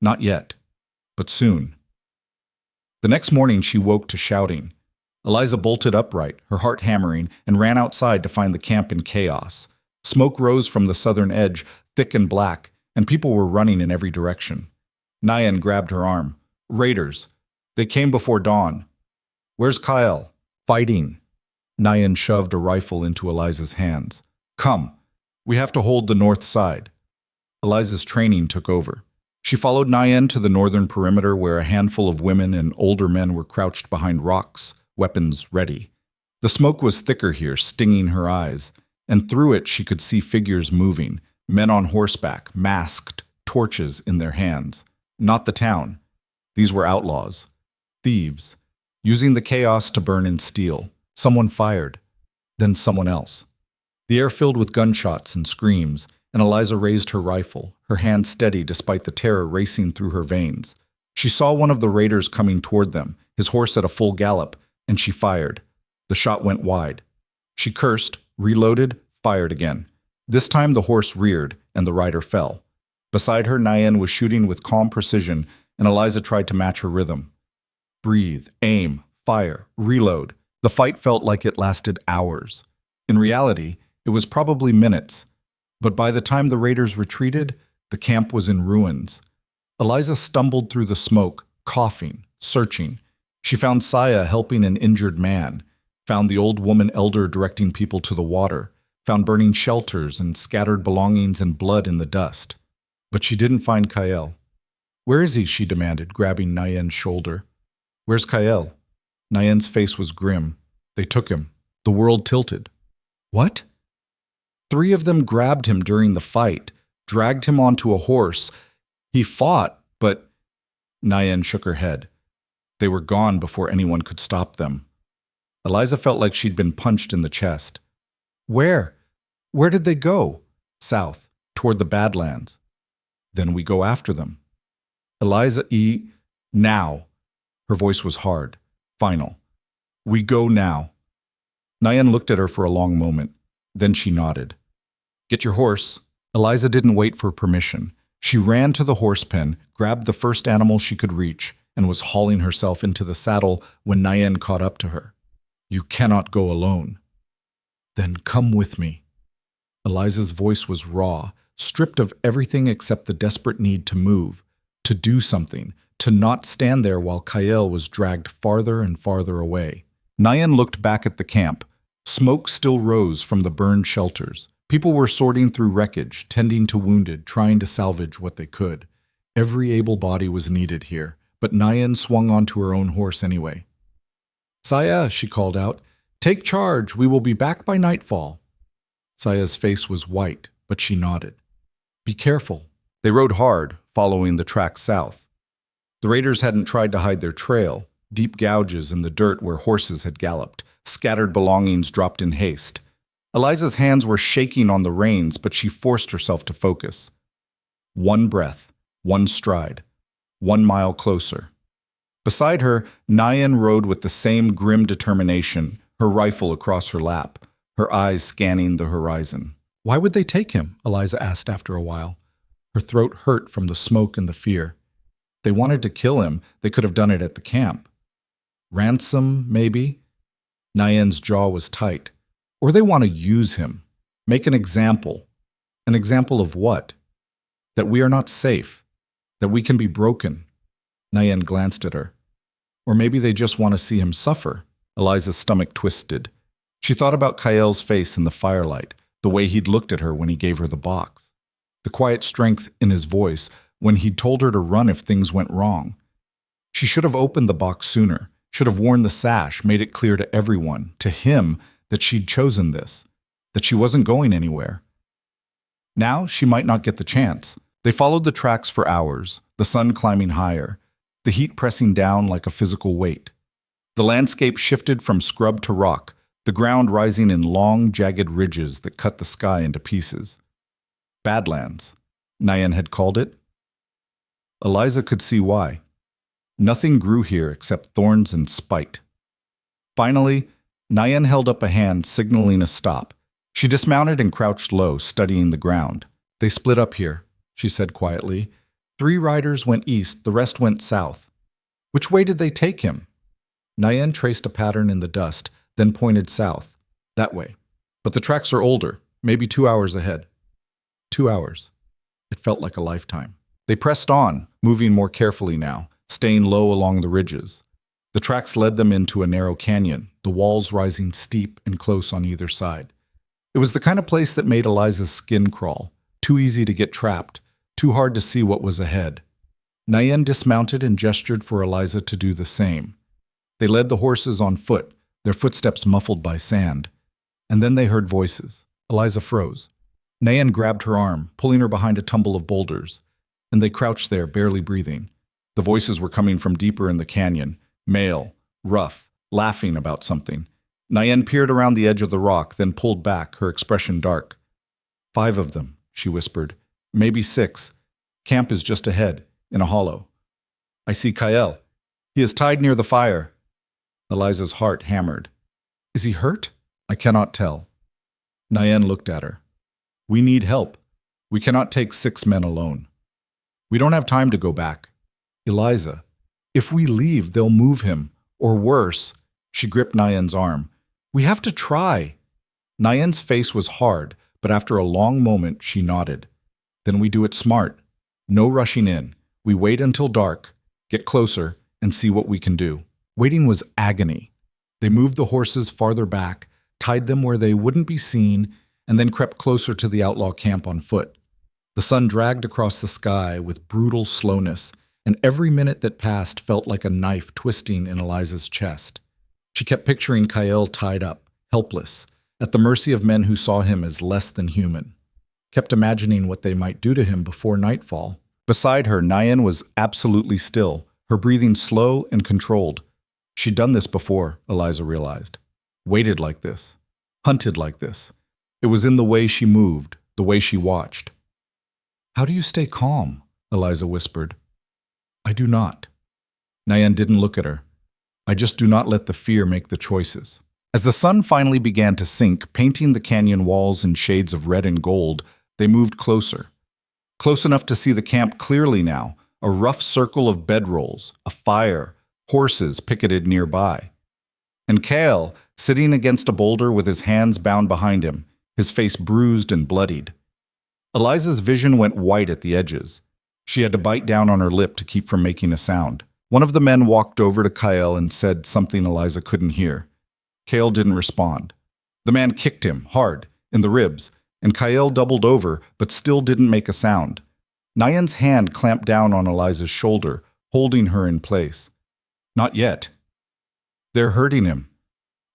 Not yet, but soon. The next morning she woke to shouting. Eliza bolted upright, her heart hammering, and ran outside to find the camp in chaos. Smoke rose from the southern edge, thick and black, and people were running in every direction. Nyan grabbed her arm. Raiders. They came before dawn. Where's Kyle? Fighting. Nyan shoved a rifle into Eliza's hands. Come. We have to hold the north side. Eliza's training took over. She followed Nyan to the northern perimeter where a handful of women and older men were crouched behind rocks, weapons ready. The smoke was thicker here, stinging her eyes, and through it she could see figures moving, men on horseback, masked, torches in their hands. Not the town. These were outlaws. Thieves. Using the chaos to burn and steal. Someone fired. Then someone else. The air filled with gunshots and screams, and Eliza raised her rifle, her hand steady despite the terror racing through her veins. She saw one of the raiders coming toward them, his horse at a full gallop, and she fired. The shot went wide. She cursed, reloaded, fired again. This time the horse reared, and the rider fell. Beside her, Nyan was shooting with calm precision, and Eliza tried to match her rhythm. Breathe, aim, fire, reload. The fight felt like it lasted hours. In reality, it was probably minutes. But by the time the raiders retreated, the camp was in ruins. Eliza stumbled through the smoke, coughing, searching. She found Saya helping an injured man, found the old woman elder directing people to the water, found burning shelters and scattered belongings and blood in the dust. But she didn't find Kyle. Where is he? She demanded, grabbing Nyan's shoulder. Where's Kyle? Nyan's face was grim. They took him. The world tilted. What? 3 of them grabbed him during the fight, dragged him onto a horse. He fought, but... Nyan shook her head. They were gone before anyone could stop them. Eliza felt like she'd been punched in the chest. Where? Where did they go? South, toward the Badlands. Then we go after them. Eliza Now. Her voice was hard, final. We go now. Nyan looked at her for a long moment. Then she nodded. Get your horse. Eliza didn't wait for permission. She ran to the horse pen, grabbed the first animal she could reach, and was hauling herself into the saddle when Nyan caught up to her. You cannot go alone. Then come with me. Eliza's voice was raw, stripped of everything except the desperate need to move, to do something, to not stand there while Kyle was dragged farther and farther away. Nyan looked back at the camp. Smoke still rose from the burned shelters. People were sorting through wreckage, tending to wounded, trying to salvage what they could. Every able body was needed here, but Nyan swung onto her own horse anyway. Saya, she called out, take charge, we will be back by nightfall. Saya's face was white, but she nodded. Be careful. They rode hard, following the track south. The raiders hadn't tried to hide their trail, deep gouges in the dirt where horses had galloped, scattered belongings dropped in haste. Eliza's hands were shaking on the reins, but she forced herself to focus. 1 breath, 1 stride, 1 mile closer. Beside her, Nyan rode with the same grim determination, her rifle across her lap, her eyes scanning the horizon. Why would they take him? Eliza asked after a while. Her throat hurt from the smoke and the fear. They wanted to kill him. They could have done it at the camp. Ransom, maybe? Nyan's jaw was tight. Or they want to use him. Make an example. An example of what? That we are not safe. That we can be broken. Nyan glanced at her. Or maybe they just want to see him suffer. Eliza's stomach twisted. She thought about Kyle's face in the firelight, the way he'd looked at her when he gave her the box. The quiet strength in his voice when he'd told her to run if things went wrong. She should have opened the box sooner, should have worn the sash, made it clear to everyone, to him, that she'd chosen this, that she wasn't going anywhere. Now she might not get the chance. They followed the tracks for hours, the sun climbing higher, the heat pressing down like a physical weight. The landscape shifted from scrub to rock, the ground rising in long, jagged ridges that cut the sky into pieces. Badlands, Nyan had called it. Eliza could see why. Nothing grew here except thorns and spite. Finally, Nyan held up a hand, signaling a stop. She dismounted and crouched low, studying the ground. They split up here, she said quietly. 3 riders went east, the rest went south. Which way did they take him? Nayan traced a pattern in the dust, then pointed south. That way. But the tracks are older, maybe 2 hours ahead. 2 hours. It felt like a lifetime. They pressed on, moving more carefully now, staying low along the ridges. The tracks led them into a narrow canyon, the walls rising steep and close on either side. It was the kind of place that made Eliza's skin crawl, too easy to get trapped, too hard to see what was ahead. Nayan dismounted and gestured for Eliza to do the same. They led the horses on foot, their footsteps muffled by sand. And then they heard voices. Eliza froze. Nayan grabbed her arm, pulling her behind a tumble of boulders, and they crouched there, barely breathing. The voices were coming from deeper in the canyon, male, rough, laughing about something. Nayan peered around the edge of the rock, then pulled back, her expression dark. 5 of them, she whispered. Maybe 6. Camp is just ahead, in a hollow. I see Kael. He is tied near the fire. Eliza's heart hammered. Is he hurt? I cannot tell. Nayan looked at her. We need help. We cannot take 6 men alone. We don't have time to go back. Eliza, if we leave, they'll move him. Or worse. She gripped Nayan's arm. We have to try. Nayan's face was hard, but after a long moment, she nodded. Then we do it smart. No rushing in. We wait until dark, get closer, and see what we can do. Waiting was agony. They moved the horses farther back, tied them where they wouldn't be seen, and then crept closer to the outlaw camp on foot. The sun dragged across the sky with brutal slowness, and every minute that passed felt like a knife twisting in Eliza's chest. She kept picturing Kael tied up, helpless, at the mercy of men who saw him as less than human. Kept imagining what they might do to him before nightfall. Beside her, Nayan was absolutely still, her breathing slow and controlled. She'd done this before, Eliza realized. Waited like this. Hunted like this. It was in the way she moved, the way she watched. How do you stay calm? Eliza whispered. I do not. Nayan didn't look at her. I just do not let the fear make the choices. As the sun finally began to sink, painting the canyon walls in shades of red and gold, they moved closer. Close enough to see the camp clearly now, a rough circle of bedrolls, a fire, horses picketed nearby. And Kael, sitting against a boulder with his hands bound behind him, his face bruised and bloodied. Eliza's vision went white at the edges. She had to bite down on her lip to keep from making a sound. One of the men walked over to Kael and said something Eliza couldn't hear. Kael didn't respond. The man kicked him, hard, in the ribs, and Kael doubled over, but still didn't make a sound. Nayan's hand clamped down on Eliza's shoulder, holding her in place. Not yet. They're hurting him.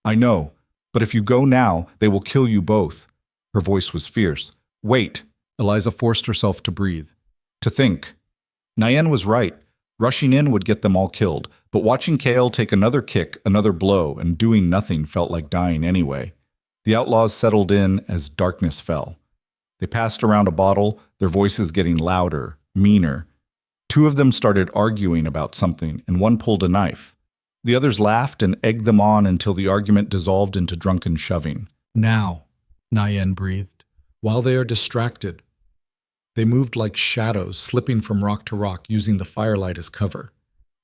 I know, but if you go now, they will kill you both. Her voice was fierce. Wait. Eliza forced herself to breathe. To think. Nayan was right. Rushing in would get them all killed, but watching Kael take another kick, another blow, and doing nothing felt like dying anyway. The outlaws settled in as darkness fell. They passed around a bottle, their voices getting louder, meaner. 2 of them started arguing about something, and one pulled a knife. The others laughed and egged them on until the argument dissolved into drunken shoving. Now, Nayan breathed, while they are distracted. They moved like shadows, slipping from rock to rock, using the firelight as cover.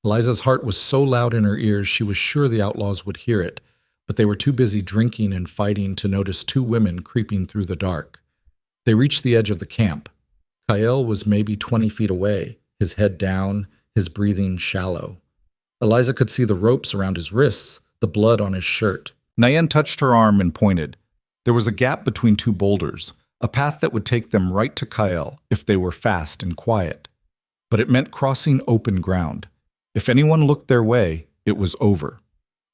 Eliza's heart was so loud in her ears she was sure the outlaws would hear it, but they were too busy drinking and fighting to notice 2 women creeping through the dark. They reached the edge of the camp. Kael was maybe 20 feet away, his head down, his breathing shallow. Eliza could see the ropes around his wrists, the blood on his shirt. Nayan touched her arm and pointed. There was a gap between 2 boulders, a path that would take them right to Kael if they were fast and quiet. But it meant crossing open ground. If anyone looked their way, it was over.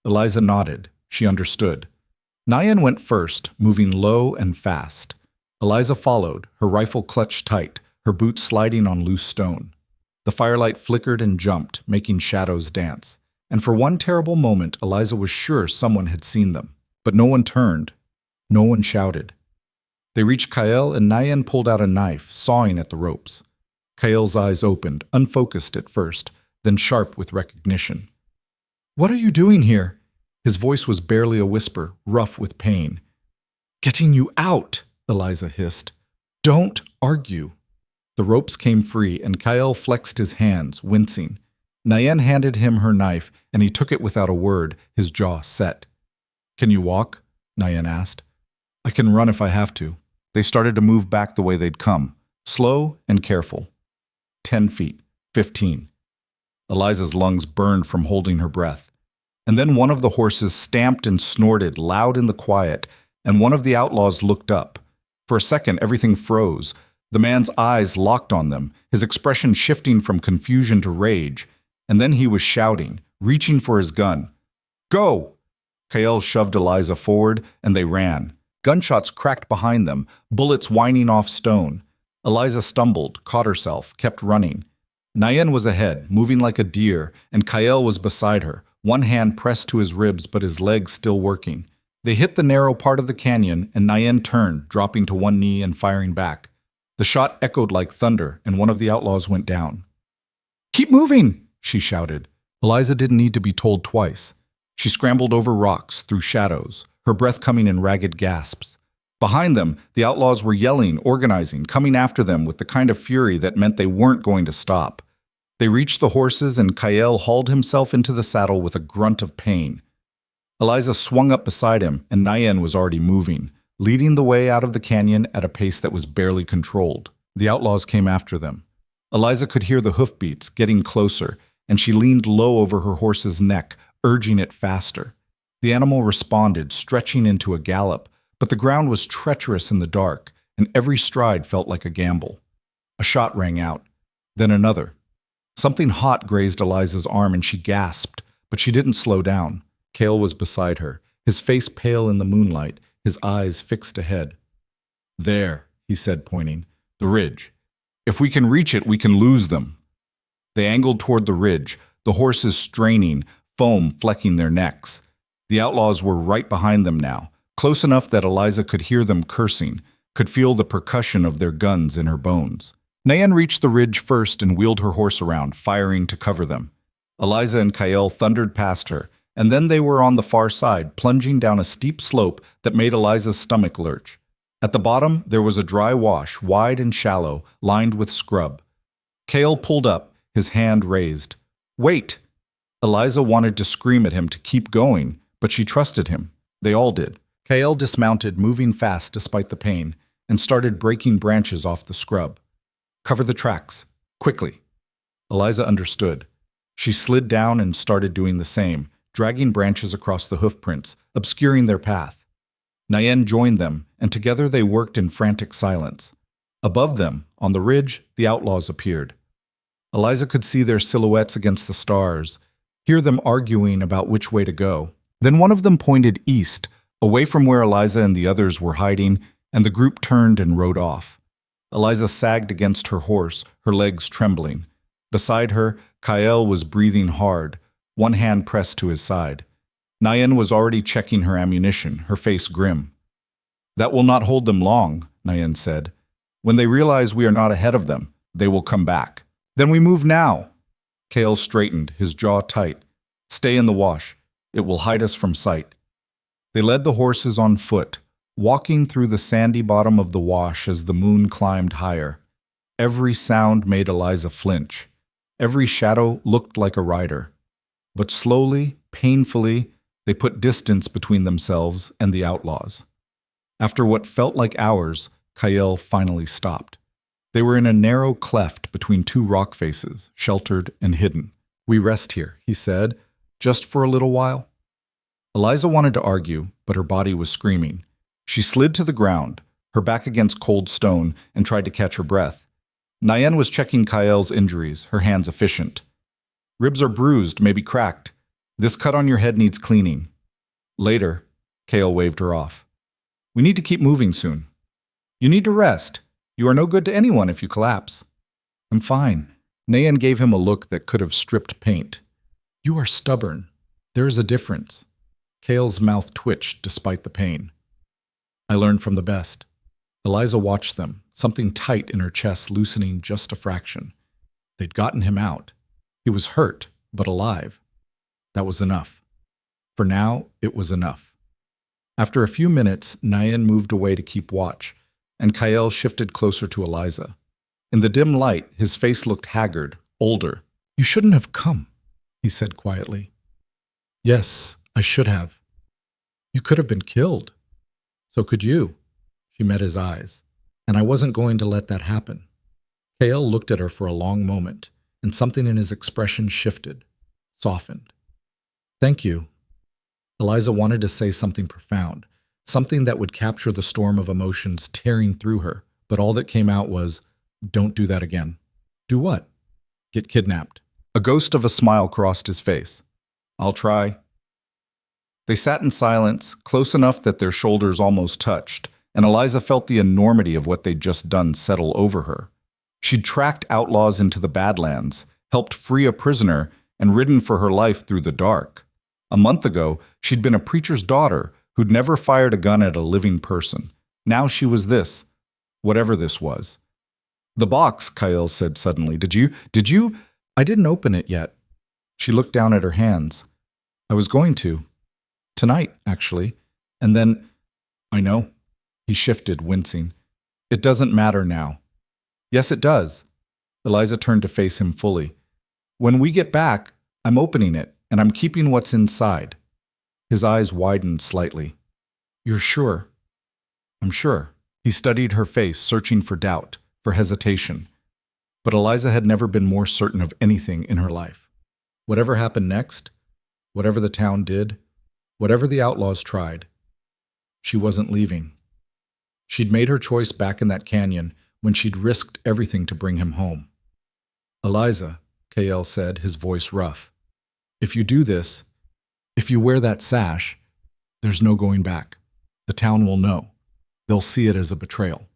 Eliza nodded. She understood. Nayan went first, moving low and fast. Eliza followed, her rifle clutched tight, her boots sliding on loose stone. The firelight flickered and jumped, making shadows dance. And for one terrible moment, Eliza was sure someone had seen them. But no one turned. No one shouted. They reached Kael, and Nayan pulled out a knife, sawing at the ropes. Kael's eyes opened, unfocused at first, then sharp with recognition. What are you doing here? His voice was barely a whisper, rough with pain. Getting you out, Eliza hissed. Don't argue. The ropes came free, and Kael flexed his hands, wincing. Nayen handed him her knife, and he took it without a word, his jaw set. "Can you walk?" Nayen asked. "I can run if I have to." They started to move back the way they'd come, slow and careful. 10 feet, 15. Eliza's lungs burned from holding her breath. And then one of the horses stamped and snorted loud in the quiet, and one of the outlaws looked up. For a second, everything froze. The man's eyes locked on them, his expression shifting from confusion to rage. And then he was shouting, reaching for his gun. "Go!" Kael shoved Eliza forward, and they ran. Gunshots cracked behind them, bullets whining off stone. Eliza stumbled, caught herself, kept running. Nayen was ahead, moving like a deer, and Kael was beside her, one hand pressed to his ribs but his legs still working. They hit the narrow part of the canyon, and Nayen turned, dropping to one knee and firing back. The shot echoed like thunder, and one of the outlaws went down. "Keep moving!" she shouted. Eliza didn't need to be told twice. She scrambled over rocks, through shadows, her breath coming in ragged gasps. Behind them, the outlaws were yelling, organizing, coming after them with the kind of fury that meant they weren't going to stop. They reached the horses, and Kael hauled himself into the saddle with a grunt of pain. Eliza swung up beside him, and Nayen was already moving, leading the way out of the canyon at a pace that was barely controlled. The outlaws came after them. Eliza could hear the hoofbeats getting closer, and she leaned low over her horse's neck, urging it faster. The animal responded, stretching into a gallop, but the ground was treacherous in the dark, and every stride felt like a gamble. A shot rang out, then another. Something hot grazed Eliza's arm, and she gasped, but she didn't slow down. Kael was beside her, his face pale in the moonlight, his eyes fixed ahead. "There," he said, pointing. "The ridge. If we can reach it, we can lose them." They angled toward the ridge, the horses straining, foam flecking their necks. The outlaws were right behind them now, close enough that Eliza could hear them cursing, could feel the percussion of their guns in her bones. Nayen reached the ridge first and wheeled her horse around, firing to cover them. Eliza and Kael thundered past her, and then they were on the far side, plunging down a steep slope that made Eliza's stomach lurch. At the bottom, there was a dry wash, wide and shallow, lined with scrub. Kael pulled up, his hand raised. "Wait!" Eliza wanted to scream at him to keep going, but she trusted him. They all did. Kael dismounted, moving fast despite the pain, and started breaking branches off the scrub. "Cover the tracks. Quickly." Eliza understood. She slid down and started doing the same, dragging branches across the hoofprints, obscuring their path. Nayen joined them, and together they worked in frantic silence. Above them, on the ridge, the outlaws appeared. Eliza could see their silhouettes against the stars, hear them arguing about which way to go. Then one of them pointed east, away from where Eliza and the others were hiding, and the group turned and rode off. Eliza sagged against her horse, her legs trembling. Beside her, Kael was breathing hard, one hand pressed to his side. Nayen was already checking her ammunition, her face grim. "That will not hold them long," Nayen said. "When they realize we are not ahead of them, they will come back." "Then we move now." Kael straightened, his jaw tight. "Stay in the wash. It will hide us from sight." They led the horses on foot, walking through the sandy bottom of the wash as the moon climbed higher. Every sound made Eliza flinch. Every shadow looked like a rider. But slowly, painfully, they put distance between themselves and the outlaws. After what felt like hours, Kael finally stopped. They were in a narrow cleft between two rock faces, sheltered and hidden. "We rest here," he said, "just for a little while." Eliza wanted to argue, but her body was screaming. She slid to the ground, her back against cold stone, and tried to catch her breath. Nayen was checking Kael's injuries, her hands efficient. "Ribs are bruised, maybe cracked. This cut on your head needs cleaning." "Later," Kael waved her off. "We need to keep moving soon." "You need to rest. You are no good to anyone if you collapse." "I'm fine." Nayen gave him a look that could have stripped paint. "You are stubborn. There is a difference." Kael's mouth twitched despite the pain. "I learned from the best." Eliza watched them, something tight in her chest loosening just a fraction. They'd gotten him out. He was hurt, but alive. That was enough. For now, it was enough. After a few minutes, Nayen moved away to keep watch, and Kael shifted closer to Eliza. In the dim light, his face looked haggard, older. "You shouldn't have come," he said quietly. Yes, I should have. You could have been killed. So could you. She met his eyes. And I wasn't going to let that happen. Kael looked at her for a long moment, and something in his expression shifted, softened. Thank you. Eliza wanted to say something profound, something that would capture the storm of emotions tearing through her, but all that came out was, don't do that again. Do what? Get kidnapped. A ghost of a smile crossed his face. I'll try. They sat in silence, close enough that their shoulders almost touched, and Eliza felt the enormity of what they'd just done settle over her. She'd tracked outlaws into the Badlands, helped free a prisoner, and ridden for her life through the dark. A month ago, she'd been a preacher's daughter who'd never fired a gun at a living person. Now she was this, whatever this was. The box, Kael said suddenly. Did you? I didn't open it yet. She looked down at her hands. I was going to. Tonight, actually. And then, I know. He shifted, wincing. It doesn't matter now. Yes, it does. Eliza turned to face him fully. When we get back, I'm opening it, and I'm keeping what's inside. His eyes widened slightly. You're sure? I'm sure. He studied her face, searching for doubt, for hesitation. But Eliza had never been more certain of anything in her life. Whatever happened next, whatever the town did, whatever the outlaws tried, she wasn't leaving. She'd made her choice back in that canyon when she'd risked everything to bring him home. Eliza, Kael said, his voice rough, if you do this, if you wear that sash, there's no going back. The town will know. They'll see it as a betrayal.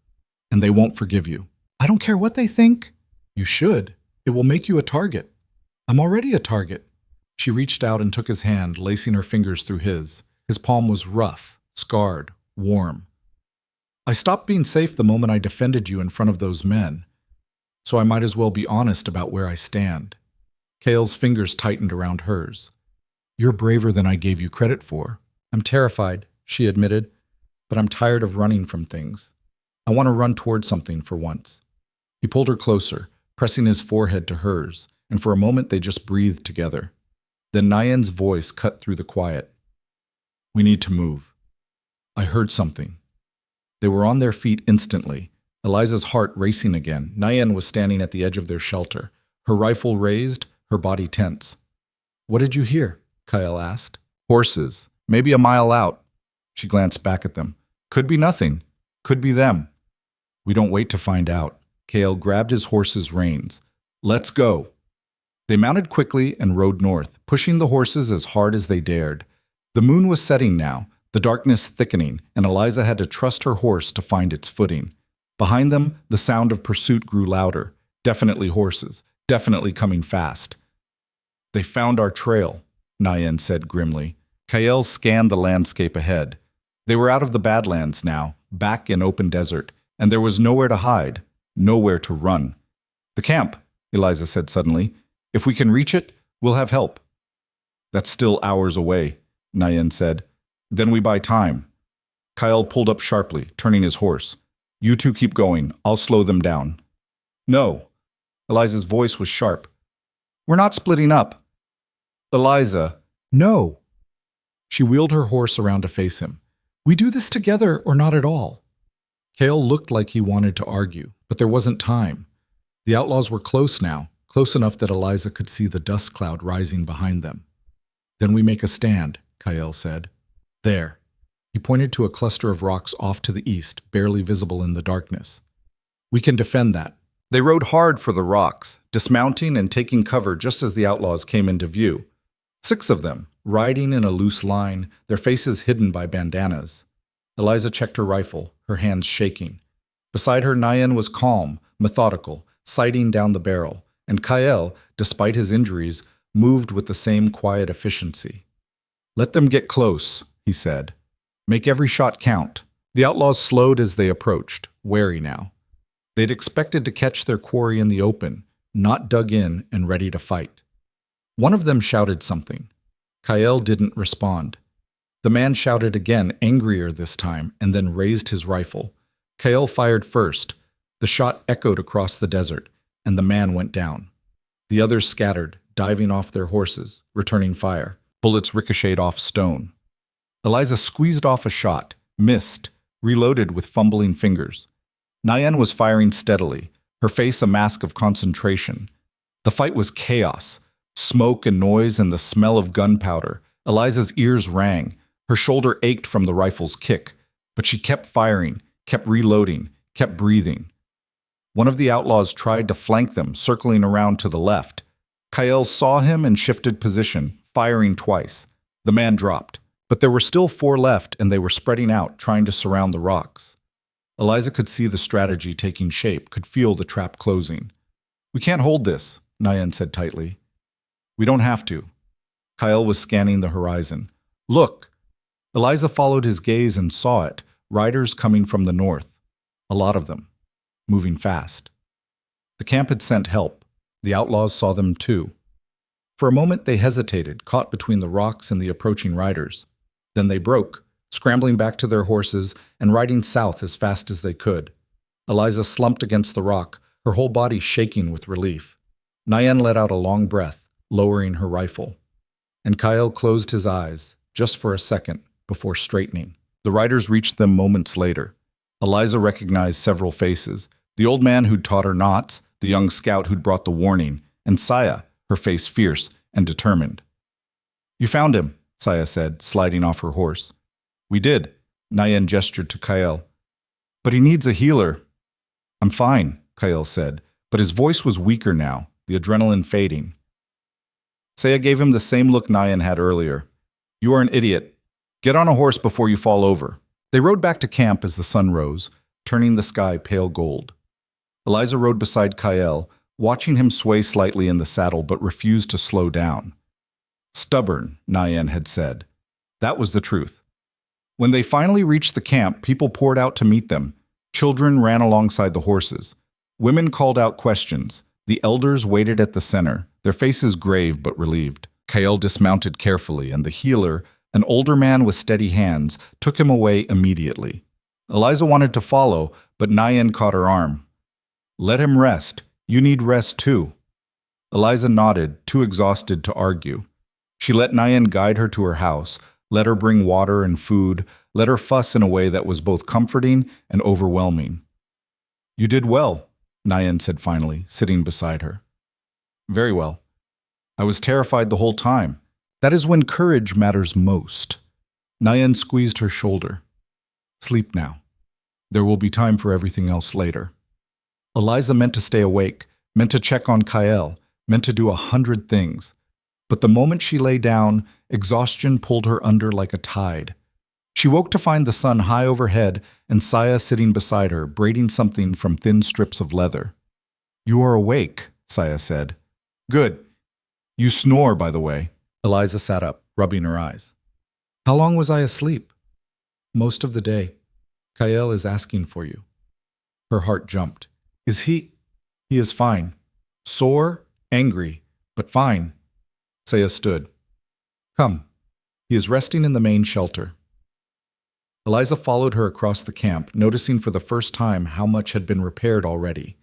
And they won't forgive you. I don't care what they think. You should. It will make you a target. I'm already a target. She reached out and took his hand, lacing her fingers through his. His palm was rough, scarred, warm. I stopped being safe the moment I defended you in front of those men, so I might as well be honest about where I stand. Kael's fingers tightened around hers. You're braver than I gave you credit for. I'm terrified, she admitted, but I'm tired of running from things. I want to run toward something for once. He pulled her closer, pressing his forehead to hers, and for a moment they just breathed together. Then Nayen's voice cut through the quiet. We need to move. I heard something. They were on their feet instantly, Eliza's heart racing again. Nayen was standing at the edge of their shelter, her rifle raised, her body tense. What did you hear? Kael asked. Horses, maybe a mile out. She glanced back at them. Could be nothing. Could be them. We don't wait to find out. Kael grabbed his horse's reins. Let's go. They mounted quickly and rode north, pushing the horses as hard as they dared. The moon was setting now, the darkness thickening, and Eliza had to trust her horse to find its footing. Behind them, the sound of pursuit grew louder. Definitely horses, definitely coming fast. They found our trail, Nayen said grimly. Kael scanned the landscape ahead. They were out of the Badlands now, back in open desert, and there was nowhere to hide, nowhere to run. The camp, Eliza said suddenly. If we can reach it, we'll have help. That's still hours away, Nayen said. Then we buy time. Kael pulled up sharply, turning his horse. You two keep going. I'll slow them down. No. Eliza's voice was sharp. We're not splitting up. Eliza. No. She wheeled her horse around to face him. We do this together or not at all. Kael looked like he wanted to argue, but there wasn't time. The outlaws were close now, close enough that Eliza could see the dust cloud rising behind them. Then we make a stand, Kael said. There. He pointed to a cluster of rocks off to the east, barely visible in the darkness. We can defend that. They rode hard for the rocks, dismounting and taking cover just as the outlaws came into view. 6 of them, riding in a loose line, their faces hidden by bandanas. Eliza checked her rifle, her hands shaking. Beside her, Nayen was calm, methodical, sighting down the barrel, and Kael, despite his injuries, moved with the same quiet efficiency. Let them get close, he said. Make every shot count. The outlaws slowed as they approached, wary now. They'd expected to catch their quarry in the open, not dug in and ready to fight. One of them shouted something. Kael didn't respond. The man shouted again, angrier this time, and then raised his rifle. Kael fired first. The shot echoed across the desert, and the man went down. The others scattered, diving off their horses, returning fire. Bullets ricocheted off stone. Eliza squeezed off a shot, missed, reloaded with fumbling fingers. Nayen was firing steadily, her face a mask of concentration. The fight was chaos. Smoke and noise and the smell of gunpowder. Eliza's ears rang. Her shoulder ached from the rifle's kick. But she kept firing, kept reloading, kept breathing. One of the outlaws tried to flank them, circling around to the left. Kael saw him and shifted position, firing twice. The man dropped. But there were still 4 left, and they were spreading out, trying to surround the rocks. Eliza could see the strategy taking shape, could feel the trap closing. "We can't hold this," Nayen said tightly. "We don't have to." Kael was scanning the horizon. "Look!" Eliza followed his gaze and saw it, riders coming from the north. A lot of them, moving fast. The camp had sent help. The outlaws saw them too. For a moment they hesitated, caught between the rocks and the approaching riders. Then they broke, scrambling back to their horses and riding south as fast as they could. Eliza slumped against the rock, her whole body shaking with relief. Nayen let out a long breath, lowering her rifle. And Kael closed his eyes, just for a second, before straightening. The riders reached them moments later. Eliza recognized several faces: the old man who'd taught her knots, the young scout who'd brought the warning, and Saya, her face fierce and determined. "You found him," Saya said, sliding off her horse. "We did," Nayen gestured to Kael. "But he needs a healer." "I'm fine," Kael said, but his voice was weaker now, the adrenaline fading. Saya gave him the same look Nayen had earlier. "You are an idiot. Get on a horse before you fall over." They rode back to camp as the sun rose, turning the sky pale gold. Eliza rode beside Kael, watching him sway slightly in the saddle but refused to slow down. Stubborn, Nayen had said. That was the truth. When they finally reached the camp, people poured out to meet them. Children ran alongside the horses. Women called out questions. The elders waited at the center, their faces grave but relieved. Kael dismounted carefully, and the healer, an older man with steady hands, took him away immediately. Eliza wanted to follow, but Nayen caught her arm. "Let him rest. You need rest too." Eliza nodded, too exhausted to argue. She let Nayen guide her to her house, let her bring water and food, let her fuss in a way that was both comforting and overwhelming. "You did well," Nayen said finally, sitting beside her. "Very well. I was terrified the whole time. That is when courage matters most." Nayen squeezed her shoulder. "Sleep now. There will be time for everything else later." Eliza meant to stay awake, meant to check on Kael, meant to do 100 things. But the moment she lay down, exhaustion pulled her under like a tide. She woke to find the sun high overhead and Saya sitting beside her, braiding something from thin strips of leather. "You are awake," Saya said. "Good. You snore, by the way." Eliza sat up, rubbing her eyes. "How long was I asleep?" "Most of the day. Kael is asking for you." Her heart jumped. "Is he?" "He is fine. Sore, angry, but fine." Saya stood. "Come." He is resting in the main shelter. Eliza followed her across the camp, noticing for the first time how much had been repaired already.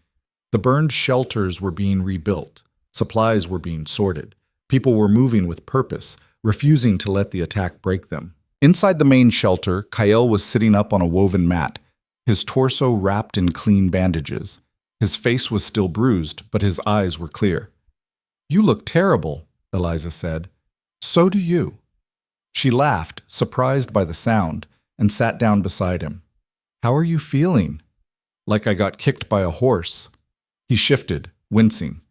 The burned shelters were being rebuilt. Supplies were being sorted. People were moving with purpose, refusing to let the attack break them. Inside the main shelter, Kael was sitting up on a woven mat, his torso wrapped in clean bandages. His face was still bruised, but his eyes were clear. "You look terrible," Eliza said. "So do you." She laughed, surprised by the sound, and sat down beside him. "How are you feeling?" "Like I got kicked by a horse." He shifted, wincing.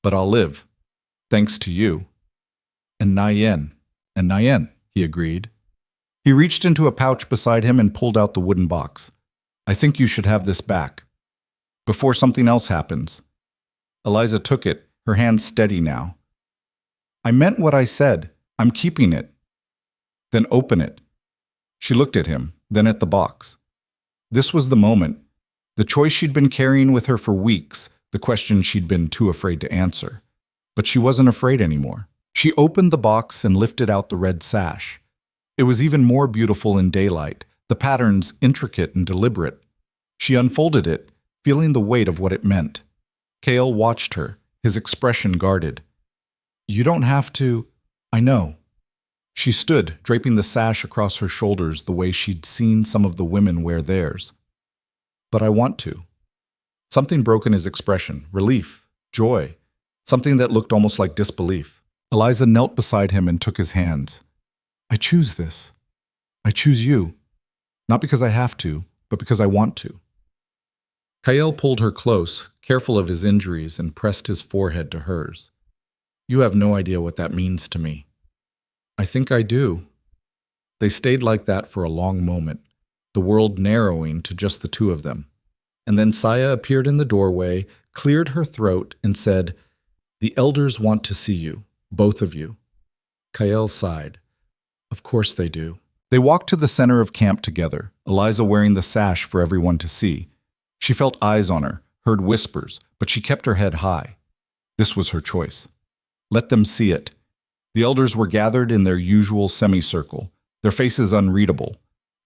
"But I'll live. Thanks to you." And Nayen, he agreed. He reached into a pouch beside him and pulled out the wooden box. "I think you should have this back. Before something else happens." Eliza took it, her hand steady now. "I meant what I said. I'm keeping it." "Then open it." She looked at him, then at the box. This was the moment. The choice she'd been carrying with her for weeks, the question she'd been too afraid to answer. But she wasn't afraid anymore. She opened the box and lifted out the red sash. It was even more beautiful in daylight, the patterns intricate and deliberate. She unfolded it, feeling the weight of what it meant. Kael watched her, his expression guarded. You don't have to. I know. She stood, draping the sash across her shoulders the way she'd seen some of the women wear theirs. But I want to. Something broke in his expression, relief, joy, something that looked almost like disbelief. Eliza knelt beside him and took his hands. I choose this. I choose you. Not because I have to, but because I want to. Kael pulled her close, careful of his injuries, and pressed his forehead to hers. You have no idea what that means to me. I think I do. They stayed like that for a long moment, the world narrowing to just the two of them. And then Saya appeared in the doorway, cleared her throat, and said, The elders want to see you, both of you. Kael sighed. Of course they do. They walked to the center of camp together, Eliza wearing the sash for everyone to see. She felt eyes on her, heard whispers, but she kept her head high. This was her choice. Let them see it. The elders were gathered in their usual semicircle, their faces unreadable.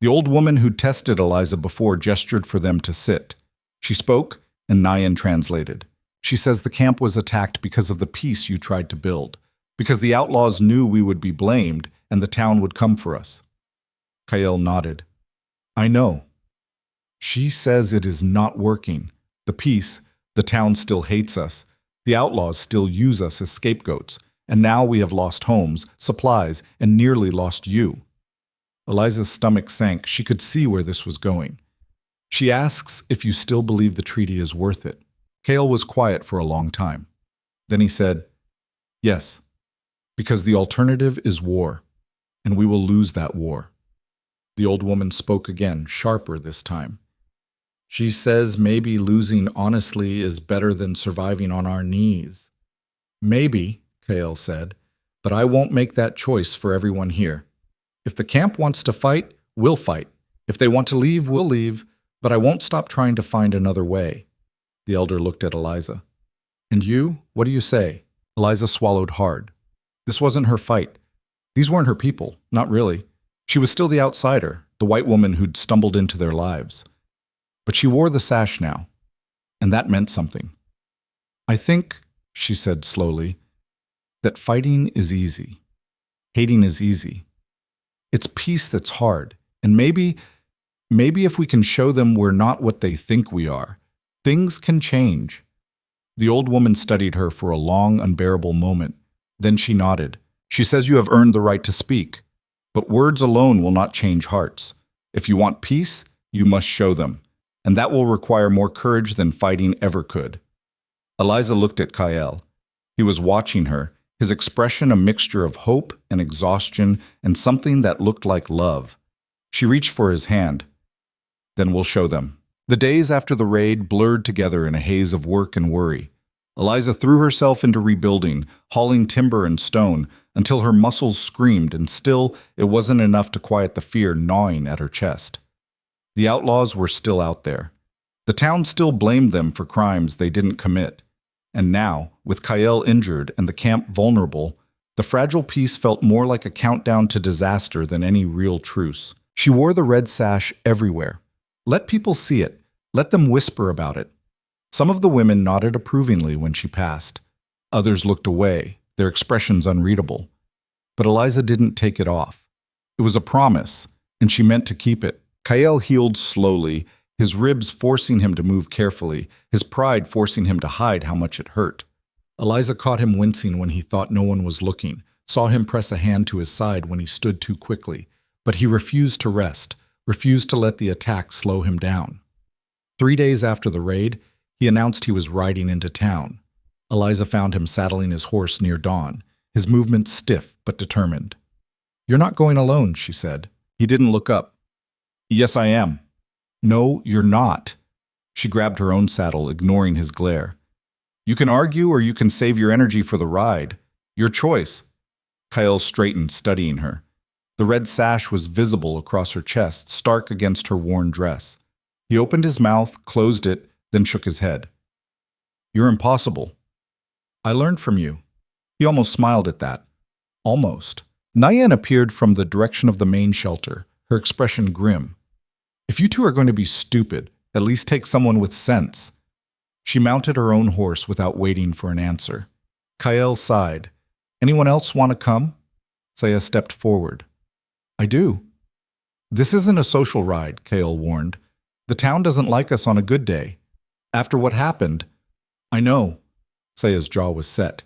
The old woman who'd tested Eliza before gestured for them to sit. She spoke, and Nayan translated. She says the camp was attacked because of the peace you tried to build, because the outlaws knew we would be blamed and the town would come for us. Kael nodded. I know. She says it is not working. The peace, the town still hates us. The outlaws still use us as scapegoats, and now we have lost homes, supplies, and nearly lost you. Eliza's stomach sank. She could see where this was going. She asks if you still believe the treaty is worth it. Kael was quiet for a long time. Then he said, Yes, because the alternative is war, and we will lose that war. The old woman spoke again, sharper this time. She says maybe losing honestly is better than surviving on our knees. Maybe, Kael said, but I won't make that choice for everyone here. If the camp wants to fight, we'll fight. If they want to leave, we'll leave, but I won't stop trying to find another way. The elder looked at Eliza. And you, what do you say? Eliza swallowed hard. This wasn't her fight. These weren't her people, not really. She was still the outsider, the white woman who'd stumbled into their lives. But she wore the sash now, and that meant something. I think, she said slowly, that fighting is easy. Hating is easy. It's peace that's hard, and maybe if we can show them we're not what they think we are, things can change. The old woman studied her for a long, unbearable moment. Then she nodded. She says you have earned the right to speak. But words alone will not change hearts. If you want peace, you must show them. And that will require more courage than fighting ever could. Eliza looked at Kael. He was watching her, his expression a mixture of hope and exhaustion and something that looked like love. She reached for his hand. Then we'll show them. The days after the raid blurred together in a haze of work and worry. Eliza threw herself into rebuilding, hauling timber and stone, until her muscles screamed, and still it wasn't enough to quiet the fear gnawing at her chest. The outlaws were still out there. The town still blamed them for crimes they didn't commit. And now, with Kael injured and the camp vulnerable, the fragile peace felt more like a countdown to disaster than any real truce. She wore the red sash everywhere. Let people see it. Let them whisper about it. Some of the women nodded approvingly when she passed. Others looked away, their expressions unreadable. But Eliza didn't take it off. It was a promise, and she meant to keep it. Kael healed slowly, his ribs forcing him to move carefully, his pride forcing him to hide how much it hurt. Eliza caught him wincing when he thought no one was looking, saw him press a hand to his side when he stood too quickly, but he refused to rest, refused to let the attack slow him down. 3 days after the raid, he announced he was riding into town. Eliza found him saddling his horse near dawn, his movements stiff but determined. You're not going alone, she said. He didn't look up. Yes, I am. No, you're not. She grabbed her own saddle, ignoring his glare. You can argue or you can save your energy for the ride. Your choice. Kael straightened, studying her. The red sash was visible across her chest, stark against her worn dress. He opened his mouth, closed it, then shook his head. You're impossible. I learned from you. He almost smiled at that. Almost. Nayan appeared from the direction of the main shelter, her expression grim. If you two are going to be stupid, at least take someone with sense. She mounted her own horse without waiting for an answer. Kael sighed. Anyone else want to come? Saya stepped forward. I do. This isn't a social ride, Kael warned. The town doesn't like us on a good day. After what happened, I know. Saya's jaw was set.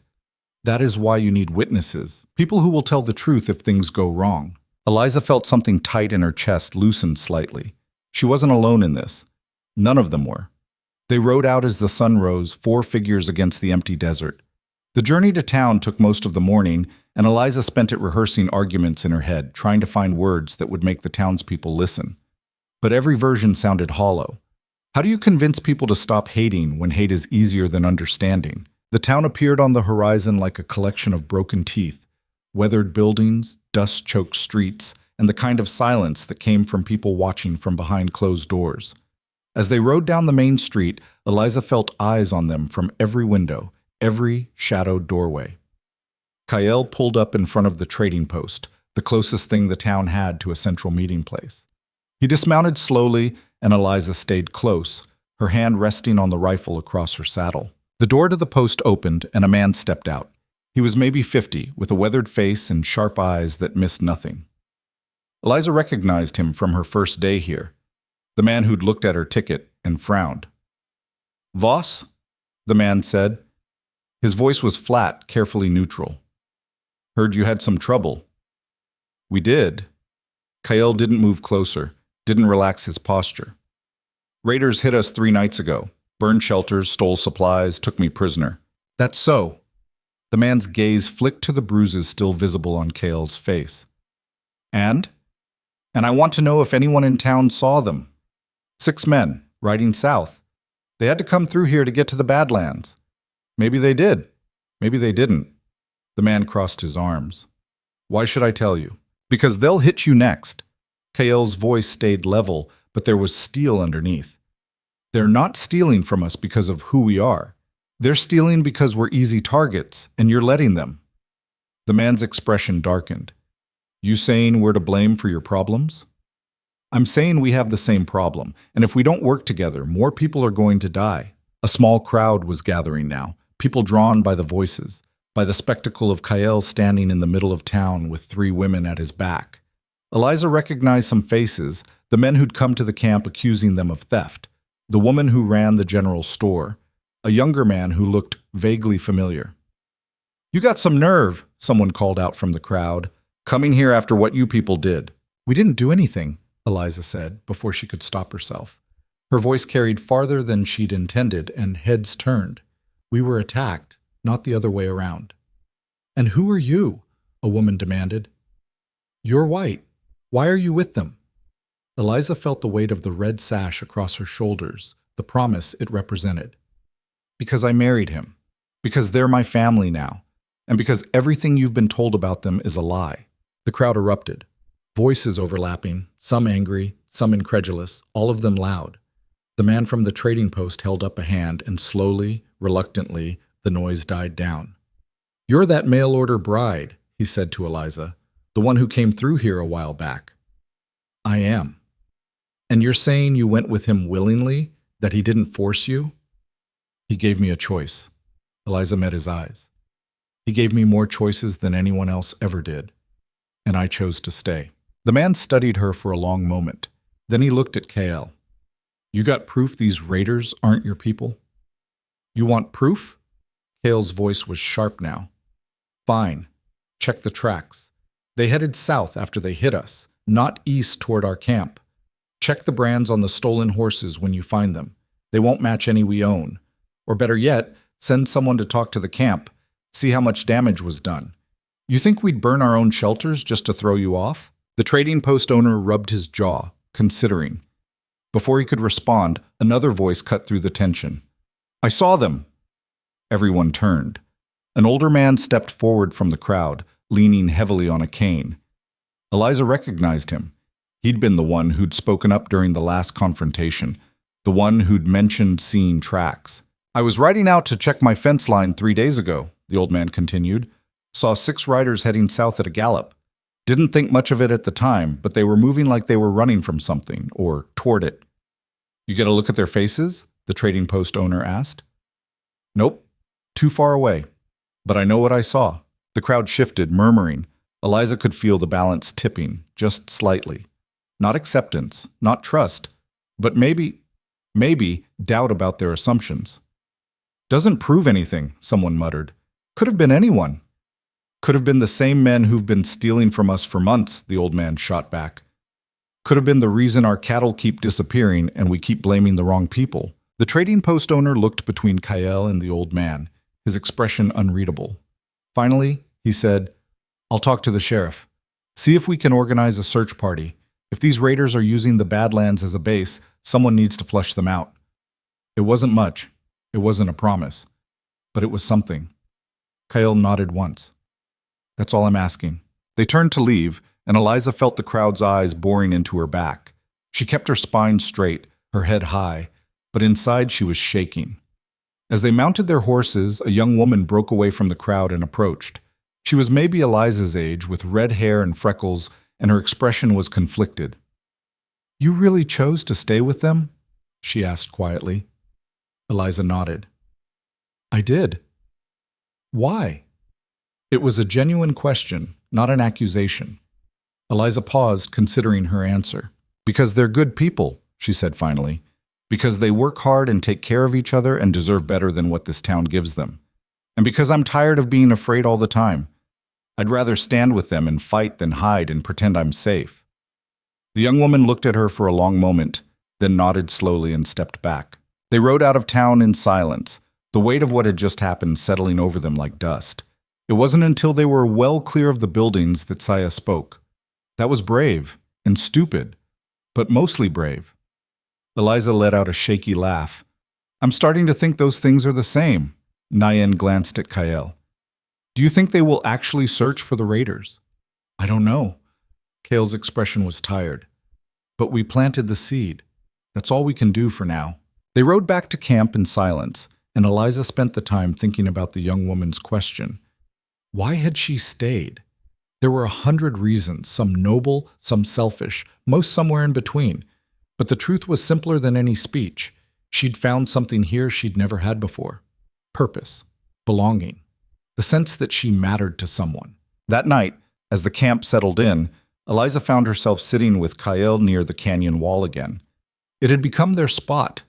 That is why you need witnesses, people who will tell the truth if things go wrong. Eliza felt something tight in her chest loosened slightly. She wasn't alone in this. None of them were. They rode out as the sun rose, 4 figures against the empty desert. The journey to town took most of the morning, and Eliza spent it rehearsing arguments in her head, trying to find words that would make the townspeople listen. But every version sounded hollow. How do you convince people to stop hating when hate is easier than understanding? The town appeared on the horizon like a collection of broken teeth, weathered buildings, dust-choked streets, and the kind of silence that came from people watching from behind closed doors. As they rode down the main street, Eliza felt eyes on them from every window, every shadowed doorway. Kael pulled up in front of the trading post, the closest thing the town had to a central meeting place. He dismounted slowly, and Eliza stayed close, her hand resting on the rifle across her saddle. The door to the post opened, and a man stepped out. He was maybe 50, with a weathered face and sharp eyes that missed nothing. Eliza recognized him from her first day here, the man who'd looked at her ticket and frowned. Voss? The man said. His voice was flat, carefully neutral. Heard you had some trouble. We did. Kael didn't move closer, didn't relax his posture. Raiders hit us 3 nights ago. Burned shelters, stole supplies, took me prisoner. That's so. The man's gaze flicked to the bruises still visible on Kael's face. And I want to know if anyone in town saw them. 6 men, riding south. They had to come through here to get to the Badlands. Maybe they did. Maybe they didn't. The man crossed his arms. Why should I tell you? Because they'll hit you next. Kael's voice stayed level, but there was steel underneath. They're not stealing from us because of who we are. They're stealing because we're easy targets, and you're letting them. The man's expression darkened. You saying we're to blame for your problems? I'm saying we have the same problem, and if we don't work together, more people are going to die. A small crowd was gathering now, people drawn by the voices, by the spectacle of Kael standing in the middle of town with 3 women at his back. Eliza recognized some faces, the men who'd come to the camp accusing them of theft. The woman who ran the general store, a younger man who looked vaguely familiar. You got some nerve, someone called out from the crowd, coming here after what you people did. We didn't do anything, Eliza said, before she could stop herself. Her voice carried farther than she'd intended, and heads turned. We were attacked, not the other way around. And who are you? A woman demanded. You're white. Why are you with them? Eliza felt the weight of the red sash across her shoulders, the promise it represented. Because I married him. Because they're my family now. And because everything you've been told about them is a lie. The crowd erupted. Voices overlapping, some angry, some incredulous, all of them loud. The man from the trading post held up a hand, and slowly, reluctantly, the noise died down. You're that mail-order bride, he said to Eliza, the one who came through here a while back. I am. And you're saying you went with him willingly, that he didn't force you? He gave me a choice. Eliza met his eyes. He gave me more choices than anyone else ever did, and I chose to stay. The man studied her for a long moment. Then he looked at Kael. You got proof these raiders aren't your people? You want proof? Kael's voice was sharp now. Fine. Check the tracks. They headed south after they hit us, not east toward our camp. Check the brands on the stolen horses when you find them. They won't match any we own. Or better yet, send someone to talk to the camp, see how much damage was done. You think we'd burn our own shelters just to throw you off? The trading post owner rubbed his jaw, considering. Before he could respond, another voice cut through the tension. I saw them. Everyone turned. An older man stepped forward from the crowd, leaning heavily on a cane. Eliza recognized him. He'd been the one who'd spoken up during the last confrontation, the one who'd mentioned seeing tracks. I was riding out to check my fence line 3 days ago, the old man continued. Saw 6 riders heading south at a gallop. Didn't think much of it at the time, but they were moving like they were running from something, or toward it. You get a look at their faces? The trading post owner asked. Nope. Too far away. But I know what I saw. The crowd shifted, murmuring. Eliza could feel the balance tipping, just slightly. Not acceptance, not trust, but maybe doubt about their assumptions. Doesn't prove anything, someone muttered. Could have been anyone. Could have been the same men who've been stealing from us for months, the old man shot back. Could have been the reason our cattle keep disappearing and we keep blaming the wrong people. The trading post owner looked between Kyle and the old man, his expression unreadable. Finally, he said, I'll talk to the sheriff. See if we can organize a search party. If these raiders are using the Badlands as a base, someone needs to flush them out. It wasn't much. It wasn't a promise. But it was something. Kyle nodded once. That's all I'm asking. They turned to leave, and Eliza felt the crowd's eyes boring into her back. She kept her spine straight, her head high, but inside she was shaking. As they mounted their horses, a young woman broke away from the crowd and approached. She was maybe Eliza's age, with red hair and freckles, and her expression was conflicted. You really chose to stay with them? She asked quietly. Eliza nodded. I did. Why? It was a genuine question, not an accusation. Eliza paused, considering her answer. Because they're good people, she said finally. Because they work hard and take care of each other and deserve better than what this town gives them. And because I'm tired of being afraid all the time. I'd rather stand with them and fight than hide and pretend I'm safe. The young woman looked at her for a long moment, then nodded slowly and stepped back. They rode out of town in silence, the weight of what had just happened settling over them like dust. It wasn't until they were well clear of the buildings that Saya spoke. That was brave and stupid, but mostly brave. Eliza let out a shaky laugh. I'm starting to think those things are the same. Nayan glanced at Kyle. Do you think they will actually search for the raiders? I don't know. Kale's expression was tired. But we planted the seed. That's all we can do for now. They rode back to camp in silence, and Eliza spent the time thinking about the young woman's question. Why had she stayed? There were 100 reasons, some noble, some selfish, most somewhere in between. But the truth was simpler than any speech. She'd found something here she'd never had before. Purpose. Belonging. The sense that she mattered to someone. That night, as the camp settled in, Eliza found herself sitting with Kyle near the canyon wall again. It had become their spot,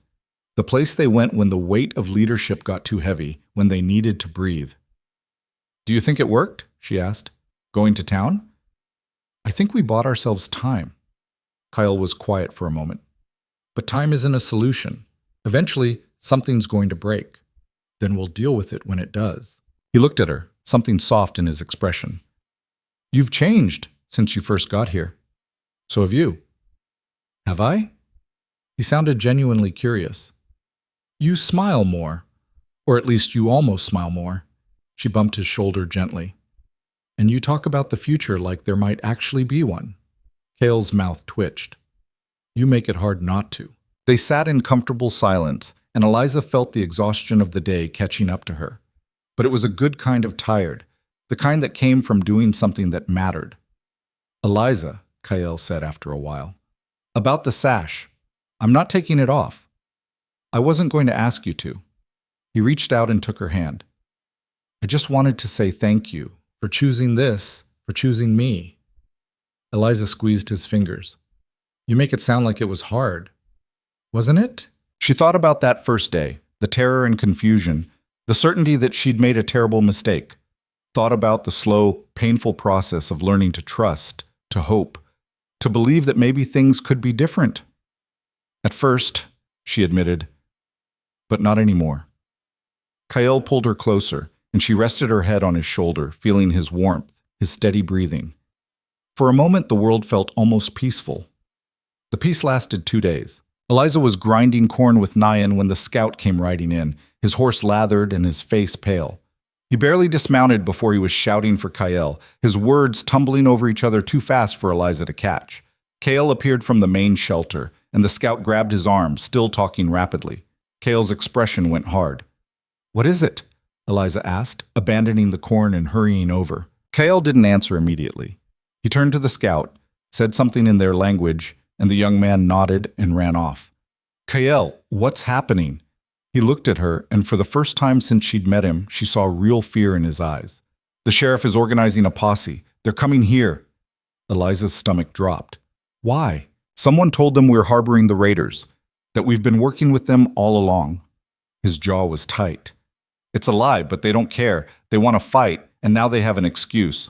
the place they went when the weight of leadership got too heavy, when they needed to breathe. Do you think it worked? She asked. Going to town? I think we bought ourselves time. Kyle was quiet for a moment. But time isn't a solution. Eventually, something's going to break. Then we'll deal with it when it does. He looked at her, something soft in his expression. You've changed since you first got here. So have you. Have I? He sounded genuinely curious. You smile more. Or at least you almost smile more. She bumped his shoulder gently. And you talk about the future like there might actually be one. Kale's mouth twitched. You make it hard not to. They sat in comfortable silence, and Eliza felt the exhaustion of the day catching up to her. But it was a good kind of tired, the kind that came from doing something that mattered. Eliza, Kyle said after a while, about the sash. I'm not taking it off. I wasn't going to ask you to. He reached out and took her hand. I just wanted to say thank you for choosing this, for choosing me. Eliza squeezed his fingers. You make it sound like it was hard. Wasn't it? She thought about that first day, the terror and confusion, the certainty that she'd made a terrible mistake. Thought about the slow, painful process of learning to trust, to hope, to believe that maybe things could be different. At first, she admitted, but not anymore. Kyle pulled her closer, and she rested her head on his shoulder, feeling his warmth, his steady breathing. For a moment, the world felt almost peaceful. The peace lasted 2 days. Eliza was grinding corn with Nayan when the scout came riding in, his horse lathered and his face pale. He barely dismounted before he was shouting for Kyle, his words tumbling over each other too fast for Eliza to catch. Kyle appeared from the main shelter, and the scout grabbed his arm, still talking rapidly. Kyle's expression went hard. What is it? Eliza asked, abandoning the corn and hurrying over. Kyle didn't answer immediately. He turned to the scout, said something in their language, and the young man nodded and ran off. Kyle, what's happening? He looked at her, and for the first time since she'd met him, she saw real fear in his eyes. The sheriff is organizing a posse. They're coming here. Eliza's stomach dropped. Why? Someone told them we're harboring the raiders, that we've been working with them all along. His jaw was tight. It's a lie, but they don't care. They want to fight, and now they have an excuse.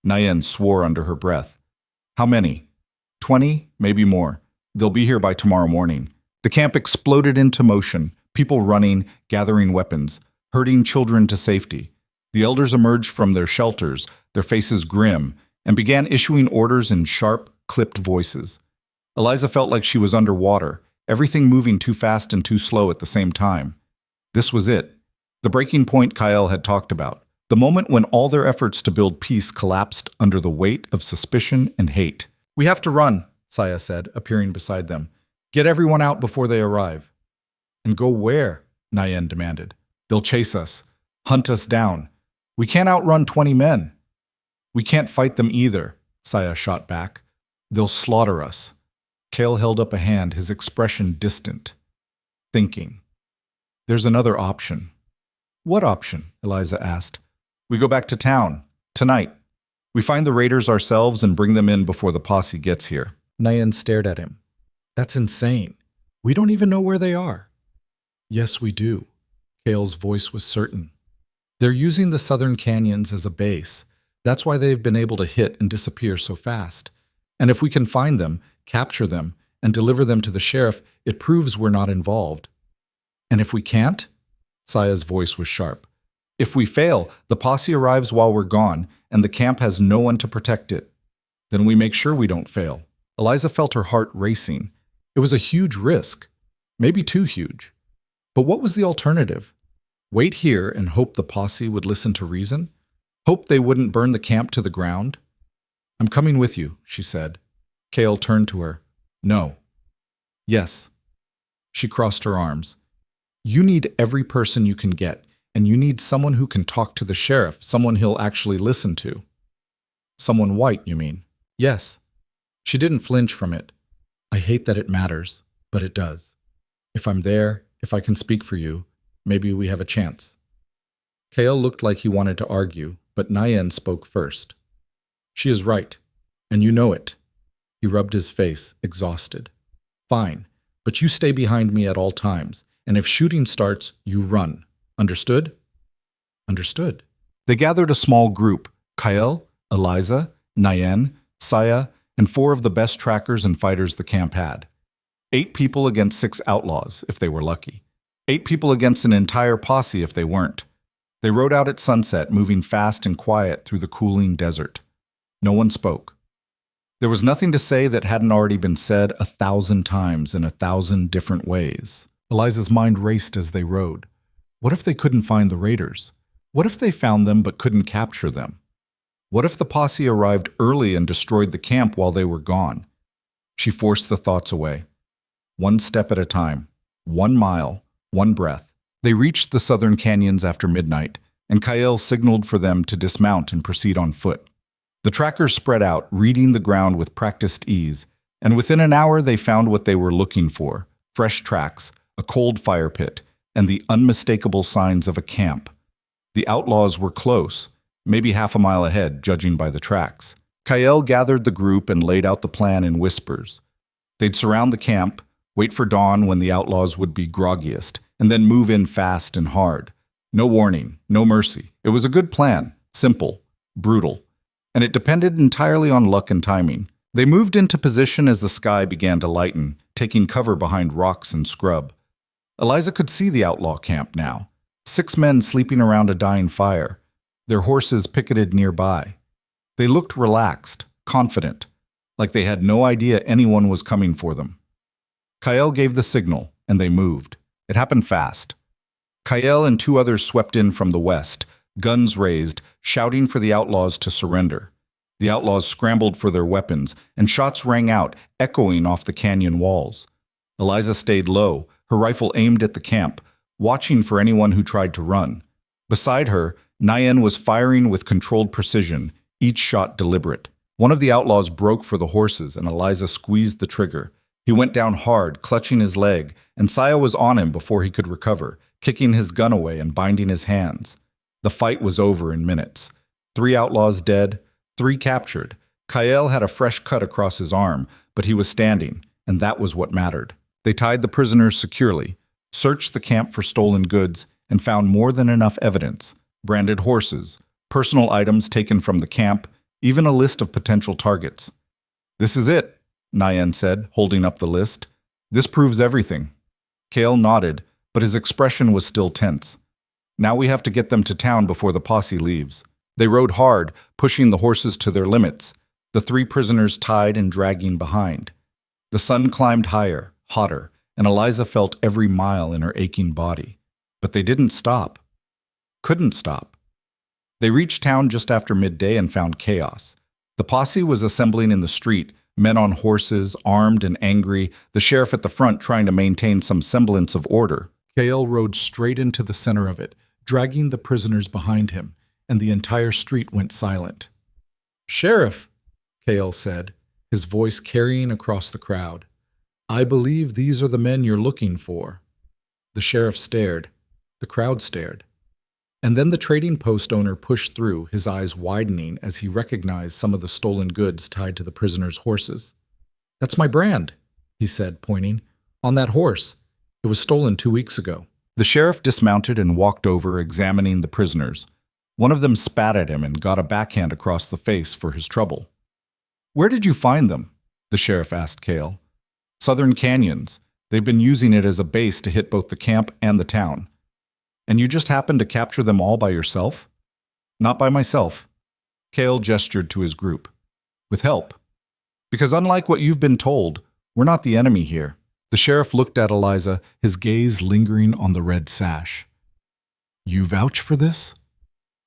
Nayen swore under her breath. How many? 20, maybe more. They'll be here by tomorrow morning. The camp exploded into motion, people running, gathering weapons, herding children to safety. The elders emerged from their shelters, their faces grim, and began issuing orders in sharp, clipped voices. Eliza felt like she was underwater, everything moving too fast and too slow at the same time. This was it, the breaking point Kyle had talked about, the moment when all their efforts to build peace collapsed under the weight of suspicion and hate. We have to run, Saya said, appearing beside them. Get everyone out before they arrive. And go where? Nayen demanded. They'll chase us, hunt us down. We can't outrun 20 men. We can't fight them either, Saya shot back. They'll slaughter us. Kale held up a hand, his expression distant. Thinking. There's another option. What option? Eliza asked. We go back to town, tonight. We find the raiders ourselves and bring them in before the posse gets here. Nayen stared at him. That's insane. We don't even know where they are. Yes, we do. Kale's voice was certain. They're using the southern canyons as a base. That's why they've been able to hit and disappear so fast. And if we can find them, capture them, and deliver them to the sheriff, it proves we're not involved. And if we can't? Saya's voice was sharp. If we fail, the posse arrives while we're gone, and the camp has no one to protect it. Then we make sure we don't fail. Eliza felt her heart racing. It was a huge risk, maybe too huge. But what was the alternative? Wait here and hope the posse would listen to reason? Hope they wouldn't burn the camp to the ground? I'm coming with you, she said. Kale turned to her. No. Yes. She crossed her arms. You need every person you can get, and you need someone who can talk to the sheriff, someone he'll actually listen to. Someone white, you mean? Yes. She didn't flinch from it. I hate that it matters, but it does. If I'm there, if I can speak for you, maybe we have a chance. Kale looked like he wanted to argue, but Nayen spoke first. She is right, and you know it. He rubbed his face, exhausted. Fine, but you stay behind me at all times, and if shooting starts, you run. Understood? Understood. They gathered a small group, Kyle, Eliza, Nayen, Saya, and 4 of the best trackers and fighters the camp had. 8 people against 6 outlaws, if they were lucky. 8 people against an entire posse if they weren't. They rode out at sunset, moving fast and quiet through the cooling desert. No one spoke. There was nothing to say that hadn't already been said 1,000 times in 1,000 different ways. Eliza's mind raced as they rode. What if they couldn't find the raiders? What if they found them but couldn't capture them? What if the posse arrived early and destroyed the camp while they were gone? She forced the thoughts away. 1 step at a time, 1 mile, 1 breath. They reached the southern canyons after midnight, and Kyle signaled for them to dismount and proceed on foot. The trackers spread out, reading the ground with practiced ease, and within an hour they found what they were looking for: fresh tracks, a cold fire pit, and the unmistakable signs of a camp. The outlaws were close, maybe half a mile ahead, judging by the tracks. Kyle gathered the group and laid out the plan in whispers. They'd surround the camp, wait for dawn when the outlaws would be groggiest, and then move in fast and hard. No warning, no mercy. It was a good plan, simple, brutal, and it depended entirely on luck and timing. They moved into position as the sky began to lighten, taking cover behind rocks and scrub. Eliza could see the outlaw camp now. 6 men sleeping around a dying fire, their horses picketed nearby. They looked relaxed, confident, like they had no idea anyone was coming for them. Kyle gave the signal, and they moved. It happened fast. Kyle and 2 others swept in from the west, guns raised, shouting for the outlaws to surrender. The outlaws scrambled for their weapons, and shots rang out, echoing off the canyon walls. Eliza stayed low, her rifle aimed at the camp, watching for anyone who tried to run. Beside her, Nayen was firing with controlled precision, each shot deliberate. One of the outlaws broke for the horses, and Eliza squeezed the trigger. He went down hard, clutching his leg, and Saya was on him before he could recover, kicking his gun away and binding his hands. The fight was over in minutes. 3 outlaws dead, 3 captured. Kyle had a fresh cut across his arm, but he was standing, and that was what mattered. They tied the prisoners securely, searched the camp for stolen goods, and found more than enough evidence: branded horses, personal items taken from the camp, even a list of potential targets. "This is it," Nayan said, holding up the list. "This proves everything." Kale nodded, but his expression was still tense. "Now we have to get them to town before the posse leaves." They rode hard, pushing the horses to their limits, the 3 prisoners tied and dragging behind. The sun climbed higher, hotter, and Eliza felt every mile in her aching body. But they didn't stop. Couldn't stop. They reached town just after midday and found chaos. The posse was assembling in the street, men on horses, armed and angry, the sheriff at the front trying to maintain some semblance of order. Kale rode straight into the center of it, dragging the prisoners behind him, and the entire street went silent. "Sheriff," Kale said, his voice carrying across the crowd, "I believe these are the men you're looking for." The sheriff stared. The crowd stared. And then the trading post owner pushed through, his eyes widening as he recognized some of the stolen goods tied to the prisoners' horses. "That's my brand," he said, pointing. "On that horse. It was stolen 2 weeks ago." The sheriff dismounted and walked over, examining the prisoners. One of them spat at him and got a backhand across the face for his trouble. "Where did you find them?" the sheriff asked Kale. "Southern Canyons. They've been using it as a base to hit both the camp and the town." "And you just happened to capture them all by yourself?" "Not by myself." Kale gestured to his group. "With help. Because unlike what you've been told, we're not the enemy here." The sheriff looked at Eliza, his gaze lingering on the red sash. "You vouch for this?"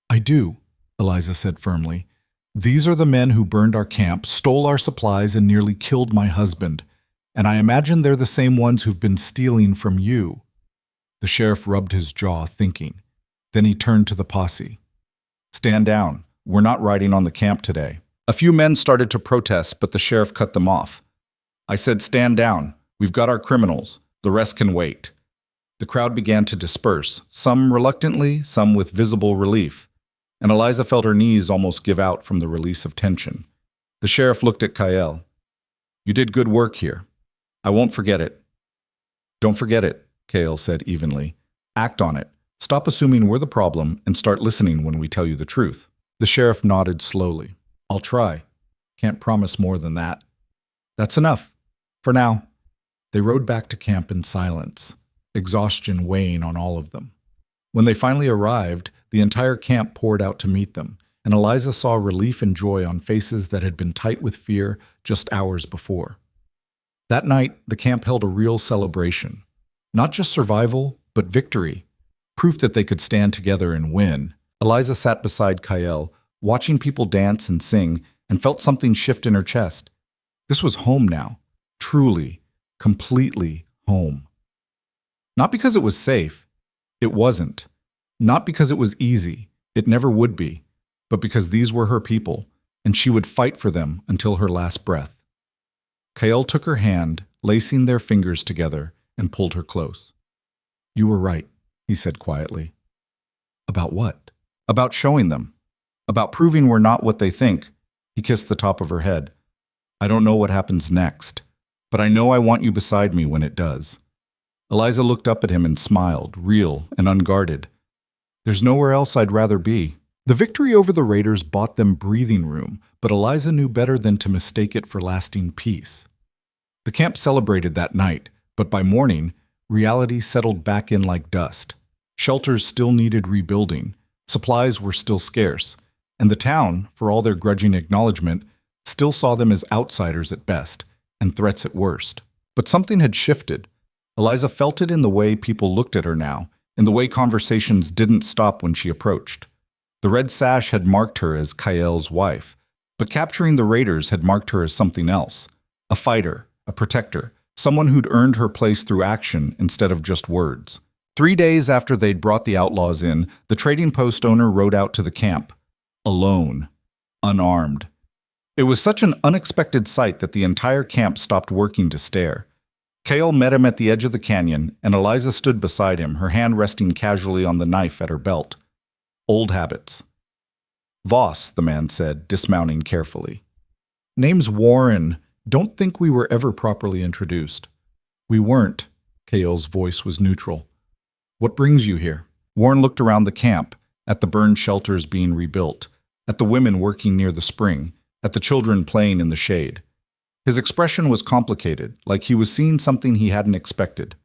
"I do," Eliza said firmly. "These are the men who burned our camp, stole our supplies, and nearly killed my husband. And I imagine they're the same ones who've been stealing from you." The sheriff rubbed his jaw, thinking. Then he turned to the posse. "Stand down. We're not riding on the camp today." A few men started to protest, but the sheriff cut them off. "I said stand down. We've got our criminals. The rest can wait." The crowd began to disperse, some reluctantly, some with visible relief, and Eliza felt her knees almost give out from the release of tension. The sheriff looked at Kyle. "You did good work here. I won't forget it." "Don't forget it," Kale said evenly. "Act on it. Stop assuming we're the problem and start listening when we tell you the truth." The sheriff nodded slowly. "I'll try. Can't promise more than that." "That's enough. For now." They rode back to camp in silence, exhaustion weighing on all of them. When they finally arrived, the entire camp poured out to meet them, and Eliza saw relief and joy on faces that had been tight with fear just hours before. That night, the camp held a real celebration. Not just survival, but victory. Proof that they could stand together and win. Eliza sat beside Kyle, watching people dance and sing, and felt something shift in her chest. This was home now. Truly, completely home. Not because it was safe. It wasn't. Not because it was easy. It never would be. But because these were her people, and she would fight for them until her last breath. Kyle took her hand, lacing their fingers together, and pulled her close. "You were right," he said quietly. "About what?" "About showing them. About proving we're not what they think." He kissed the top of her head. "I don't know what happens next, but I know I want you beside me when it does." Eliza looked up at him and smiled, real and unguarded. "There's nowhere else I'd rather be." The victory over the raiders bought them breathing room, but Eliza knew better than to mistake it for lasting peace. The camp celebrated that night, but by morning, reality settled back in like dust. Shelters still needed rebuilding, supplies were still scarce, and the town, for all their grudging acknowledgement, still saw them as outsiders at best and threats at worst. But something had shifted. Eliza felt it in the way people looked at her now, in the way conversations didn't stop when she approached. The red sash had marked her as Kyle's wife, but capturing the raiders had marked her as something else. A fighter, a protector, someone who'd earned her place through action instead of just words. 3 days after they'd brought the outlaws in, the trading post owner rode out to the camp. Alone. Unarmed. It was such an unexpected sight that the entire camp stopped working to stare. Kale met him at the edge of the canyon, and Eliza stood beside him, her hand resting casually on the knife at her belt. Old habits. Voss, the man said, dismounting carefully. Name's Warren. Don't think we were ever properly introduced. We weren't. Kael's voice was neutral. What brings you here? Warren looked around the camp, at the burned shelters being rebuilt, at the women working near the spring, at the children playing in the shade. His expression was complicated, like he was seeing something he hadn't expected.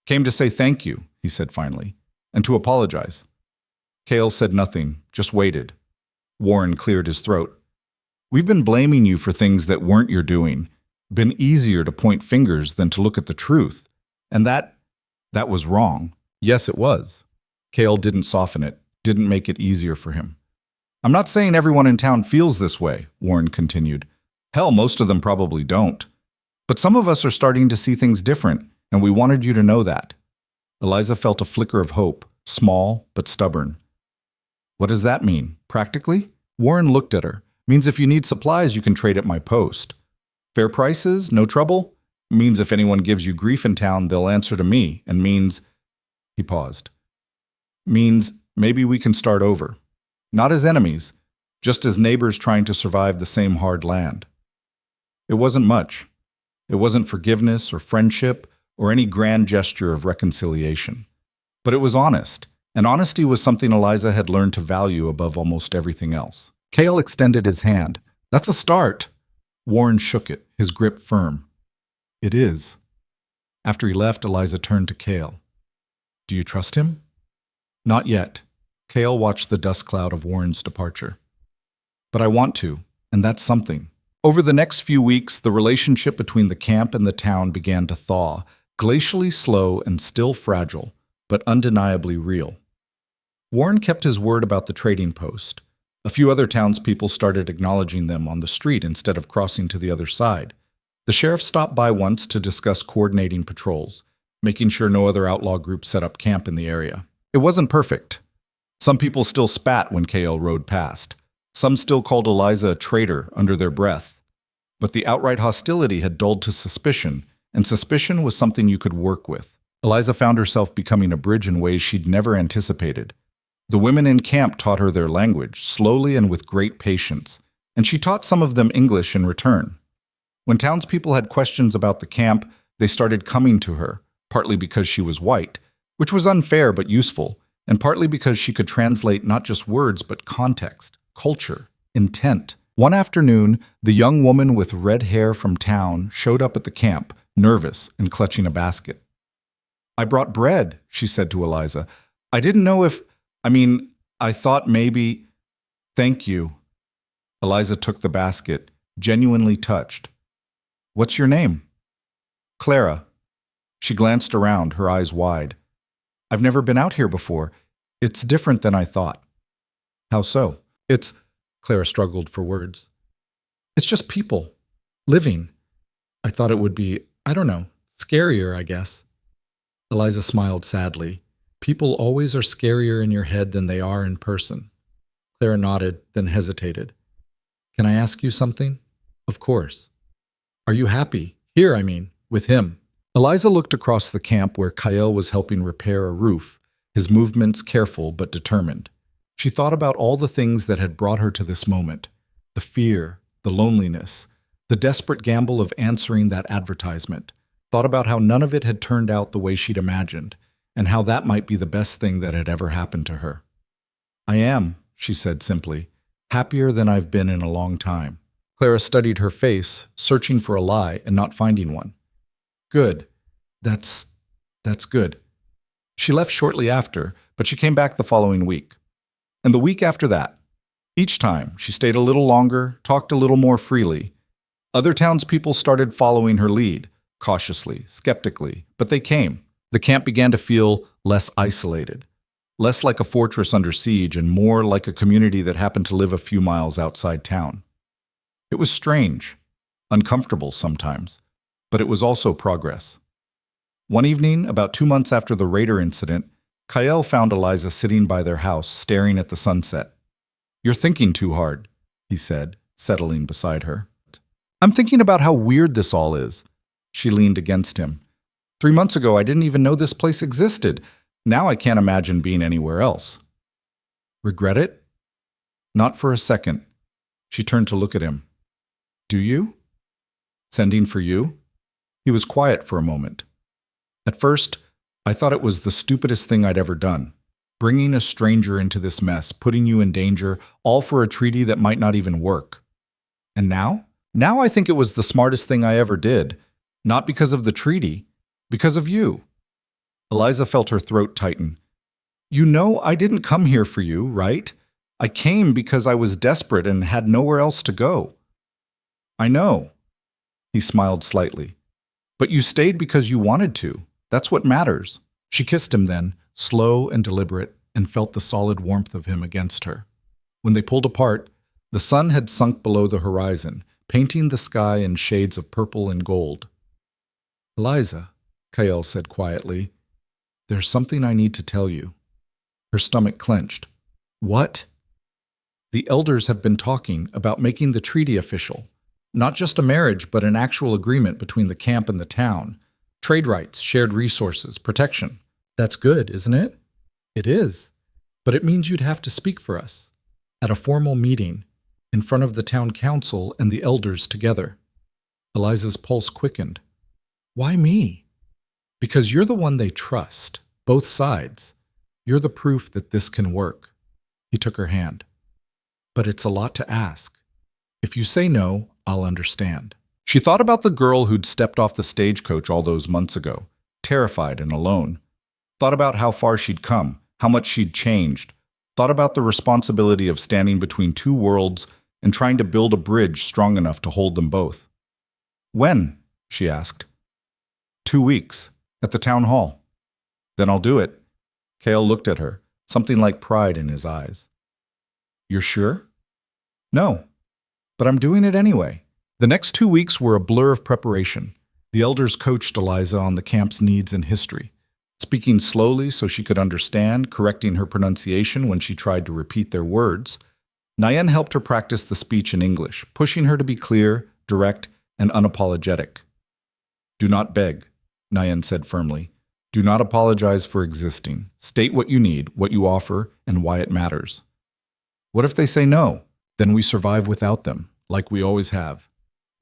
Came to say thank you, he said finally, and to apologize. Kael said nothing, just waited. Warren cleared his throat. We've been blaming you for things that weren't your doing. Been easier to point fingers than to look at the truth. And that was wrong. Yes, it was. Kael didn't soften it, didn't make it easier for him. I'm not saying everyone in town feels this way, Warren continued. Hell, most of them probably don't. But some of us are starting to see things different, and we wanted you to know that. Eliza felt a flicker of hope, small but stubborn. What does that mean, practically? Warren looked at her. Means if you need supplies, you can trade at my post. Fair prices, no trouble? Means if anyone gives you grief in town, they'll answer to me, and means... He paused. Means maybe we can start over. Not as enemies, just as neighbors trying to survive the same hard land. It wasn't much. It wasn't forgiveness or friendship or any grand gesture of reconciliation. But it was honest, and honesty was something Eliza had learned to value above almost everything else. Kael extended his hand. That's a start. Warren shook it, his grip firm. It is. After he left, Eliza turned to Kael. Do you trust him? Not yet. Kael watched the dust cloud of Warren's departure. But I want to, and that's something. Over the next few weeks, the relationship between the camp and the town began to thaw, glacially slow and still fragile, but undeniably real. Warren kept his word about the trading post. A few other townspeople started acknowledging them on the street instead of crossing to the other side. The sheriff stopped by once to discuss coordinating patrols, making sure no other outlaw groups set up camp in the area. It wasn't perfect. Some people still spat when Kael rode past. Some still called Eliza a traitor under their breath. But the outright hostility had dulled to suspicion, and suspicion was something you could work with. Eliza found herself becoming a bridge in ways she'd never anticipated. The women in camp taught her their language, slowly and with great patience, and she taught some of them English in return. When townspeople had questions about the camp, they started coming to her, partly because she was white, which was unfair but useful, and partly because she could translate not just words but context, culture, intent. One afternoon, the young woman with red hair from town showed up at the camp, nervous and clutching a basket. I brought bread, she said to Eliza. I didn't know if... I thought maybe... Thank you. Eliza took the basket, genuinely touched. What's your name? Clara. She glanced around, her eyes wide. I've never been out here before. It's different than I thought. How so? Clara struggled for words. It's just people. Living. I thought it would be, scarier, I guess. Eliza smiled sadly. People always are scarier in your head than they are in person. Clara nodded, then hesitated. Can I ask you something? Of course. Are you happy? Here, with him. Eliza looked across the camp where Kael was helping repair a roof, his movements careful but determined. She thought about all the things that had brought her to this moment. The fear, the loneliness, the desperate gamble of answering that advertisement. Thought about how none of it had turned out the way she'd imagined, and how that might be the best thing that had ever happened to her. I am, she said simply, happier than I've been in a long time. Clara studied her face, searching for a lie and not finding one. Good. That's good. She left shortly after, but she came back the following week. And the week after that. Each time, she stayed a little longer, talked a little more freely. Other townspeople started following her lead, cautiously, skeptically, but they came. The camp began to feel less isolated, less like a fortress under siege and more like a community that happened to live a few miles outside town. It was strange, uncomfortable sometimes, but it was also progress. One evening, about 2 months after the raider incident, Kael found Eliza sitting by their house, staring at the sunset. You're thinking too hard, he said, settling beside her. I'm thinking about how weird this all is. She leaned against him. 3 months ago, I didn't even know this place existed. Now I can't imagine being anywhere else. Regret it? Not for a second. She turned to look at him. Do you? Sending for you? He was quiet for a moment. At first, I thought it was the stupidest thing I'd ever done. Bringing a stranger into this mess, putting you in danger, all for a treaty that might not even work. And now? Now I think it was the smartest thing I ever did. Not because of the treaty, because of you. Eliza felt her throat tighten. You know I didn't come here for you, right? I came because I was desperate and had nowhere else to go. I know. He smiled slightly. But you stayed because you wanted to. That's what matters. She kissed him then, slow and deliberate, and felt the solid warmth of him against her. When they pulled apart, the sun had sunk below the horizon, painting the sky in shades of purple and gold. Eliza, Kael said quietly, there's something I need to tell you. Her stomach clenched. What? The elders have been talking about making the treaty official. Not just a marriage, but an actual agreement between the camp and the town. Trade rights, shared resources, protection. That's good, isn't it? It is. But it means you'd have to speak for us. At a formal meeting, in front of the town council and the elders together. Eliza's pulse quickened. Why me? Because you're the one they trust, both sides. You're the proof that this can work. He took her hand. But it's a lot to ask. If you say no, I'll understand. She thought about the girl who'd stepped off the stagecoach all those months ago, terrified and alone. Thought about how far she'd come, how much she'd changed. Thought about the responsibility of standing between two worlds and trying to build a bridge strong enough to hold them both. When? She asked. 2 weeks, at the town hall. Then I'll do it. Kael looked at her, something like pride in his eyes. You're sure? No, but I'm doing it anyway. The next 2 weeks were a blur of preparation. The elders coached Eliza on the camp's needs and history, speaking slowly so she could understand, correcting her pronunciation when she tried to repeat their words. Nayen helped her practice the speech in English, pushing her to be clear, direct, and unapologetic. Do not beg, Nayen said firmly. Do not apologize for existing. State what you need, what you offer, and why it matters. What if they say no? Then we survive without them, like we always have.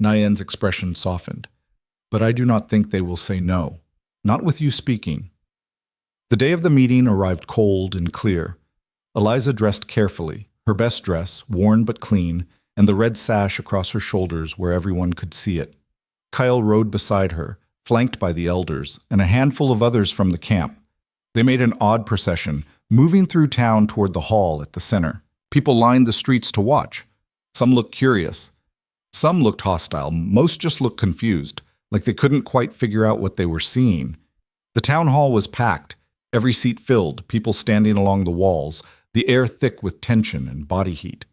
Nayen's expression softened. But I do not think they will say no. Not with you speaking. The day of the meeting arrived cold and clear. Eliza dressed carefully, her best dress, worn but clean, and the red sash across her shoulders where everyone could see it. Kyle rode beside her, flanked by the elders, and a handful of others from the camp. They made an odd procession, moving through town toward the hall at the center. People lined the streets to watch. Some looked curious. Some looked hostile. Most just looked confused, like they couldn't quite figure out what they were seeing. The town hall was packed, every seat filled, people standing along the walls, the air thick with tension and body heat.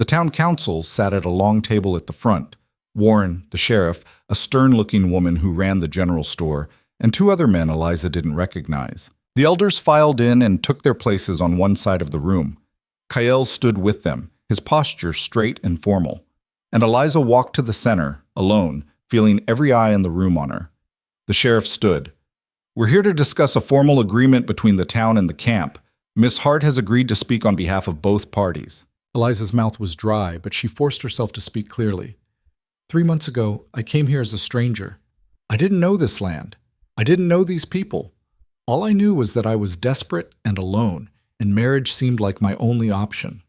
The town council sat at a long table at the front. Warren, the sheriff, a stern-looking woman who ran the general store, and 2 other men Eliza didn't recognize. The elders filed in and took their places on one side of the room. Kael stood with them, his posture straight and formal. And Eliza walked to the center, alone, feeling every eye in the room on her. The sheriff stood. We're here to discuss a formal agreement between the town and the camp. Miss Hart has agreed to speak on behalf of both parties. Eliza's mouth was dry, but she forced herself to speak clearly. 3 months ago, I came here as a stranger. I didn't know this land. I didn't know these people. All I knew was that I was desperate and alone, and marriage seemed like my only option.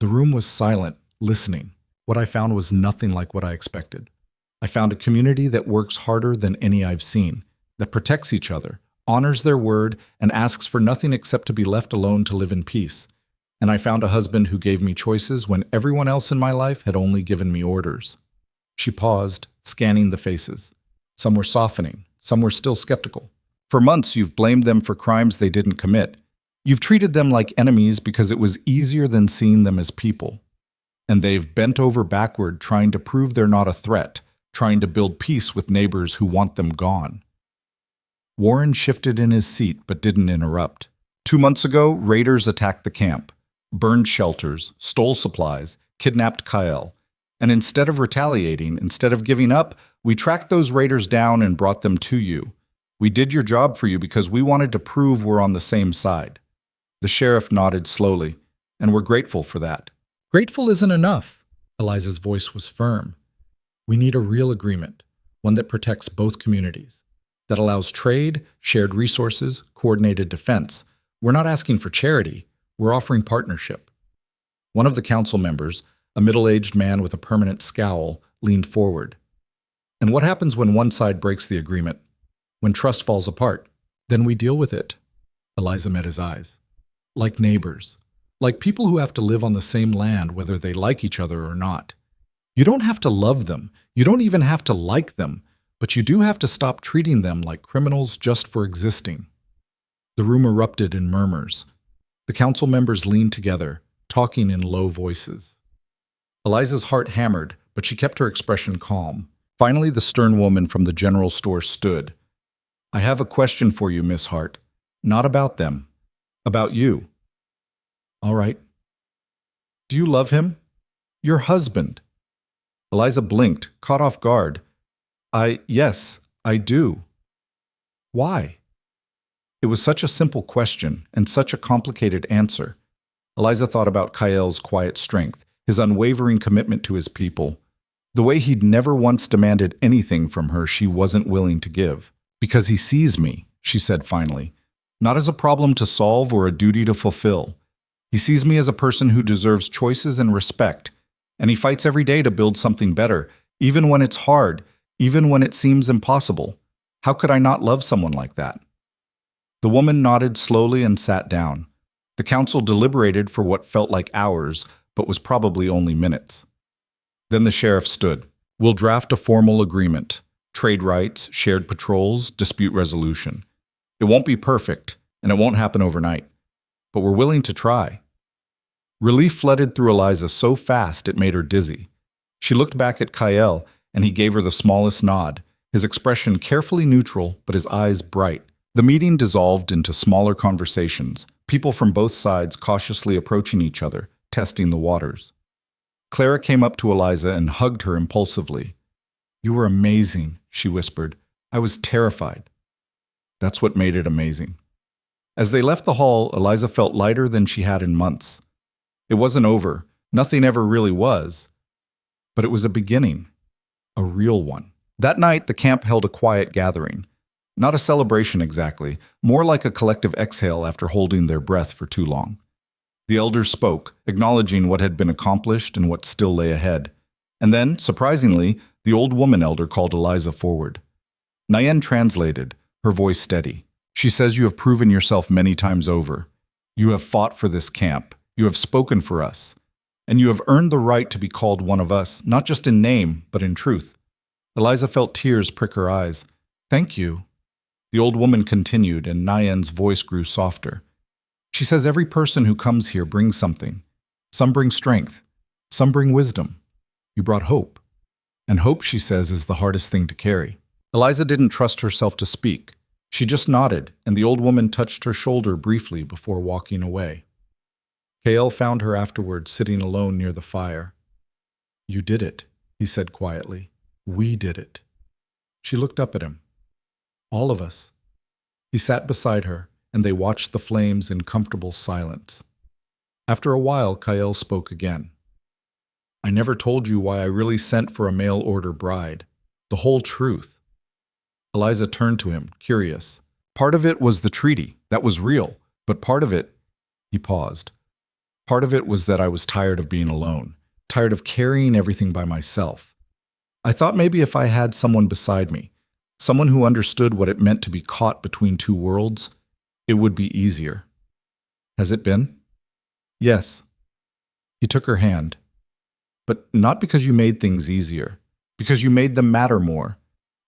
The room was silent, listening. What I found was nothing like what I expected. I found a community that works harder than any I've seen, that protects each other, honors their word, and asks for nothing except to be left alone to live in peace. And I found a husband who gave me choices when everyone else in my life had only given me orders. She paused, scanning the faces. Some were softening, some were still skeptical. For months, you've blamed them for crimes they didn't commit. You've treated them like enemies because it was easier than seeing them as people. And they've bent over backward trying to prove they're not a threat, trying to build peace with neighbors who want them gone. Warren shifted in his seat but didn't interrupt. 2 months ago, raiders attacked the camp, burned shelters, stole supplies, kidnapped Kael. And instead of retaliating, instead of giving up, we tracked those raiders down and brought them to you. We did your job for you because we wanted to prove we're on the same side. The sheriff nodded slowly, and we're grateful for that. Grateful isn't enough. Eliza's voice was firm. We need a real agreement, one that protects both communities, that allows trade, shared resources, coordinated defense. We're not asking for charity, we're offering partnership. One of the council members, a middle-aged man with a permanent scowl, leaned forward. And what happens when one side breaks the agreement? When trust falls apart? Then we deal with it. Eliza met his eyes. Like neighbors. Like people who have to live on the same land whether they like each other or not. You don't have to love them. You don't even have to like them. But you do have to stop treating them like criminals just for existing. The room erupted in murmurs. The council members leaned together, talking in low voices. Eliza's heart hammered, but she kept her expression calm. Finally, the stern woman from the general store stood. I have a question for you, Miss Hart. Not about them. About you. All right. Do you love him? Your husband. Eliza blinked, caught off guard. Yes, I do. Why? It was such a simple question and such a complicated answer. Eliza thought about Kael's quiet strength, his unwavering commitment to his people, the way he'd never once demanded anything from her she wasn't willing to give. Because he sees me, she said finally, not as a problem to solve or a duty to fulfill. He sees me as a person who deserves choices and respect, and he fights every day to build something better, even when it's hard, even when it seems impossible. How could I not love someone like that? The woman nodded slowly and sat down. The council deliberated for what felt like hours, but was probably only minutes. Then the sheriff stood. We'll draft a formal agreement. Trade rights, shared patrols, dispute resolution. It won't be perfect, and it won't happen overnight. But we're willing to try. Relief flooded through Eliza so fast it made her dizzy. She looked back at Kael, and he gave her the smallest nod, his expression carefully neutral, but his eyes bright. The meeting dissolved into smaller conversations, people from both sides cautiously approaching each other, testing the waters. Clara came up to Eliza and hugged her impulsively. You were amazing, she whispered. I was terrified. That's what made it amazing. As they left the hall, Eliza felt lighter than she had in months. It wasn't over. Nothing ever really was. But it was a beginning. A real one. That night, the camp held a quiet gathering. Not a celebration exactly, more like a collective exhale after holding their breath for too long. The elders spoke, acknowledging what had been accomplished and what still lay ahead. And then, surprisingly, the old woman elder called Eliza forward. Nayen translated, her voice steady. She says you have proven yourself many times over. You have fought for this camp. You have spoken for us. And you have earned the right to be called one of us, not just in name, but in truth. Eliza felt tears prick her eyes. Thank you. The old woman continued, and Nayen's voice grew softer. She says every person who comes here brings something. Some bring strength. Some bring wisdom. You brought hope. And hope, she says, is the hardest thing to carry. Eliza didn't trust herself to speak. She just nodded, and the old woman touched her shoulder briefly before walking away. Kael found her afterward sitting alone near the fire. You did it, he said quietly. We did it. She looked up at him. All of us. He sat beside her, and they watched the flames in comfortable silence. After a while, Kael spoke again. I never told you why I really sent for a mail-order bride. The whole truth. Eliza turned to him, curious. Part of it was the treaty. That was real. But part of it, he paused. Part of it was that I was tired of being alone, tired of carrying everything by myself. I thought maybe if I had someone beside me, someone who understood what it meant to be caught between two worlds, it would be easier. Has it been? Yes. He took her hand. But not because you made things easier, because you made them matter more.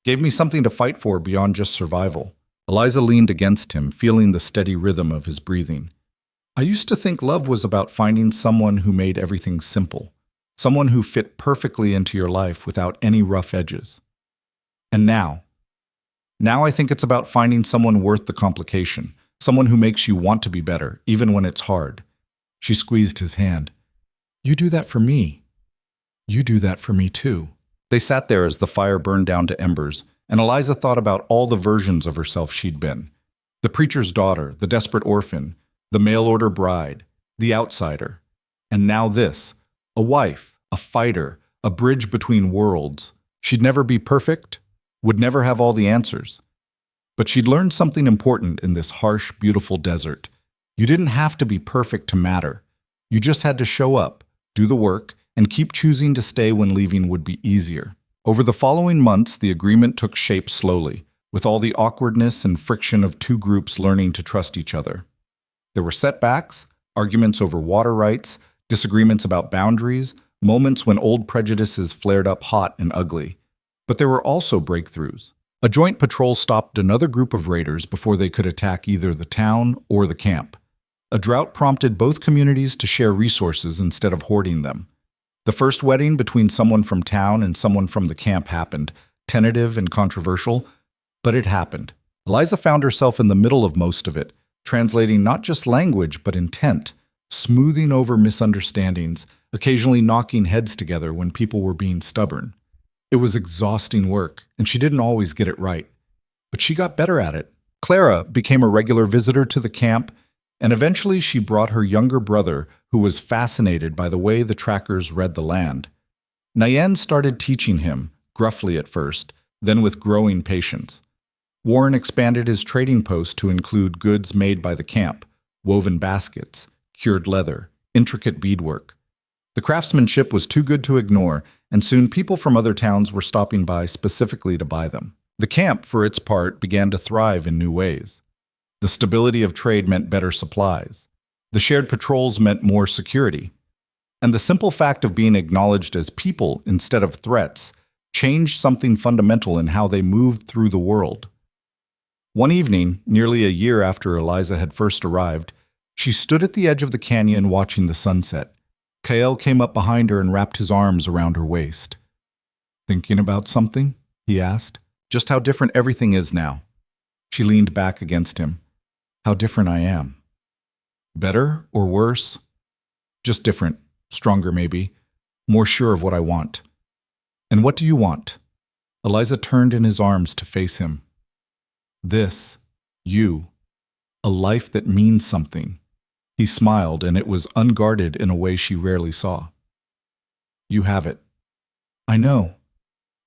Gave me something to fight for beyond just survival. Eliza leaned against him, feeling the steady rhythm of his breathing. I used to think love was about finding someone who made everything simple, someone who fit perfectly into your life without any rough edges. And now I think it's about finding someone worth the complication, someone who makes you want to be better, even when it's hard. She squeezed his hand. You do that for me. You do that for me too. They sat there as the fire burned down to embers, and Eliza thought about all the versions of herself she'd been. The preacher's daughter, the desperate orphan, the mail-order bride, the outsider. And now this, A wife, a fighter, a bridge between worlds. She'd never be perfect, would never have all the answers. But she'd learned something important in this harsh, beautiful desert. You didn't have to be perfect to matter. You just had to show up, do the work, and keep choosing to stay when leaving would be easier. Over the following months, the agreement took shape slowly, with all the awkwardness and friction of two groups learning to trust each other. There were setbacks, arguments over water rights, disagreements about boundaries, moments when old prejudices flared up hot and ugly. But there were also breakthroughs. A joint patrol stopped another group of raiders before they could attack either the town or the camp. A drought prompted both communities to share resources instead of hoarding them. The first wedding between someone from town and someone from the camp happened, tentative and controversial, but it happened. Eliza found herself in the middle of most of it, translating not just language but intent, smoothing over misunderstandings, occasionally knocking heads together when people were being stubborn. It was exhausting work, and she didn't always get it right. But she got better at it. Clara became a regular visitor to the camp, and eventually she brought her younger brother, who was fascinated by the way the trackers read the land. Nayen started teaching him, gruffly at first, then with growing patience. Warren expanded his trading post to include goods made by the camp, woven baskets, cured leather, intricate beadwork. The craftsmanship was too good to ignore, and soon people from other towns were stopping by specifically to buy them. The camp, for its part, began to thrive in new ways. The stability of trade meant better supplies. The shared patrols meant more security. And the simple fact of being acknowledged as people instead of threats changed something fundamental in how they moved through the world. One evening, nearly a year after Eliza had first arrived, she stood at the edge of the canyon watching the sunset. Kael came up behind her and wrapped his arms around her waist. "Thinking about something?" he asked. "Just how different everything is now." She leaned back against him. "How different I am." "Better or worse?" "Just different. Stronger, maybe. More sure of what I want." "And what do you want?" Eliza turned in his arms to face him. "This. You. A life that means something." He smiled, and it was unguarded in a way she rarely saw. "You have it." "I know."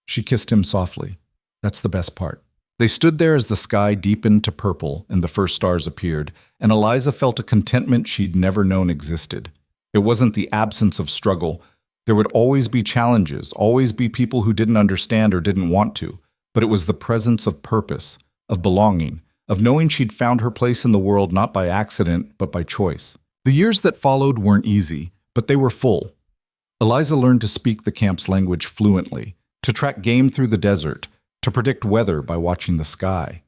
She kissed him softly. "That's the best part." They stood there as the sky deepened to purple and the first stars appeared, and Eliza felt a contentment she'd never known existed. It wasn't the absence of struggle. There would always be challenges, always be people who didn't understand or didn't want to, but it was the presence of purpose, of belonging, of knowing she'd found her place in the world not by accident, but by choice. The years that followed weren't easy, but they were full. Eliza learned to speak the camp's language fluently, to track game through the desert, to predict weather by watching the sky.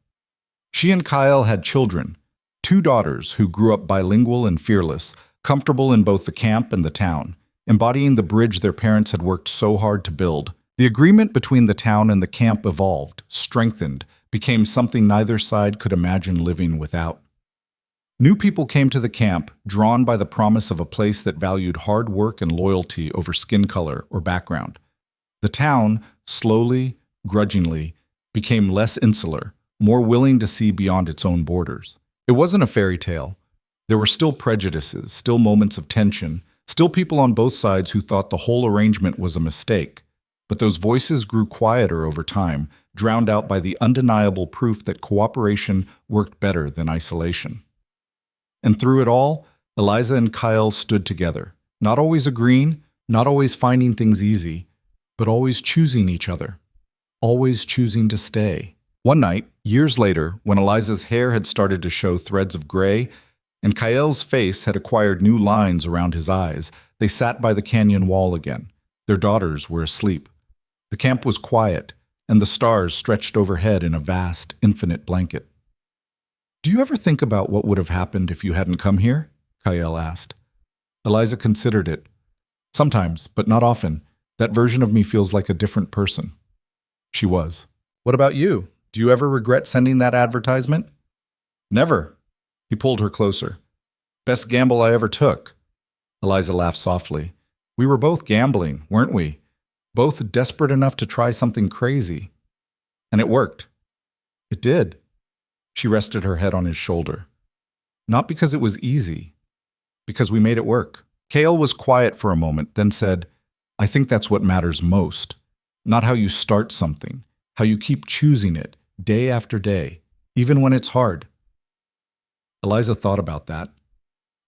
She and Kyle had children, 2 daughters who grew up bilingual and fearless, comfortable in both the camp and the town, embodying the bridge their parents had worked so hard to build. The agreement between the town and the camp evolved, strengthened, became something neither side could imagine living without. New people came to the camp, drawn by the promise of a place that valued hard work and loyalty over skin color or background. The town, slowly, grudgingly, became less insular, more willing to see beyond its own borders. It wasn't a fairy tale. There were still prejudices, still moments of tension, still people on both sides who thought the whole arrangement was a mistake. But those voices grew quieter over time, drowned out by the undeniable proof that cooperation worked better than isolation. And through it all, Eliza and Kyle stood together, not always agreeing, not always finding things easy, but always choosing each other, always choosing to stay. One night, years later, when Eliza's hair had started to show threads of gray, and Kyle's face had acquired new lines around his eyes, they sat by the canyon wall again. Their daughters were asleep. The camp was quiet, and the stars stretched overhead in a vast, infinite blanket. "Do you ever think about what would have happened if you hadn't come here?" Kyle asked. Eliza considered it. "Sometimes, but not often. That version of me feels like a different person." She was. "What about you? Do you ever regret sending that advertisement?" "Never." He pulled her closer. "Best gamble I ever took." Eliza laughed softly. "We were both gambling, weren't we? Both desperate enough to try something crazy. And it worked." "It did." She rested her head on his shoulder. "Not because it was easy, because we made it work." Kale was quiet for a moment, then said, I think that's what matters most. Not how you start something, how you keep choosing it, day after day, even when it's hard. Eliza thought about that.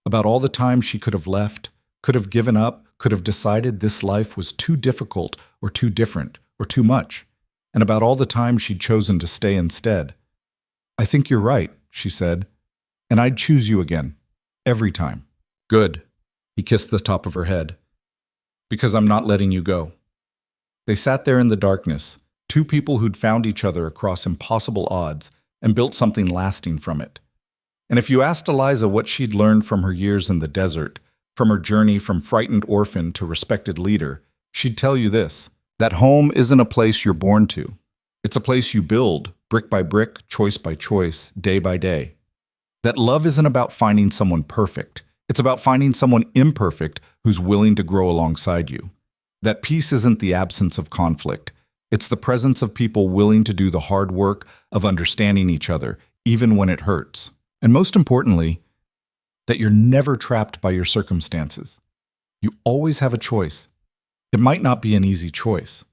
About all the time she could have left, could have given up, could have decided this life was too difficult or too different or too much, and about all the time she'd chosen to stay instead. I think you're right, she said, and I'd choose you again, every time. Good. He kissed the top of her head. Because I'm not letting you go. They sat there in the darkness, two people who'd found each other across impossible odds and built something lasting from it. And if you asked Eliza what she'd learned from her years in the desert, from her journey from frightened orphan to respected leader, she'd tell you this, that home isn't a place you're born to. It's a place you build, brick by brick, choice by choice, day by day. That love isn't about finding someone perfect. It's about finding someone imperfect who's willing to grow alongside you. That peace isn't the absence of conflict. It's the presence of people willing to do the hard work of understanding each other, even when it hurts. And most importantly, that you're never trapped by your circumstances. You always have a choice. It might not be an easy choice.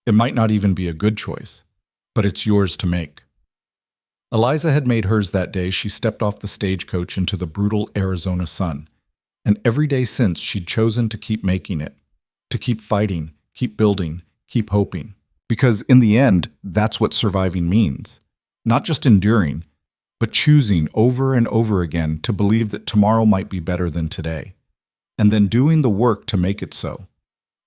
It might not even be a good choice, but it's yours to make. Eliza had made hers that day she stepped off the stagecoach into the brutal Arizona sun, and every day since she'd chosen to keep making it, to keep fighting, keep building, keep hoping. Because in the end, that's what surviving means. Not just enduring, but choosing over and over again to believe that tomorrow might be better than today, and then doing the work to make it so.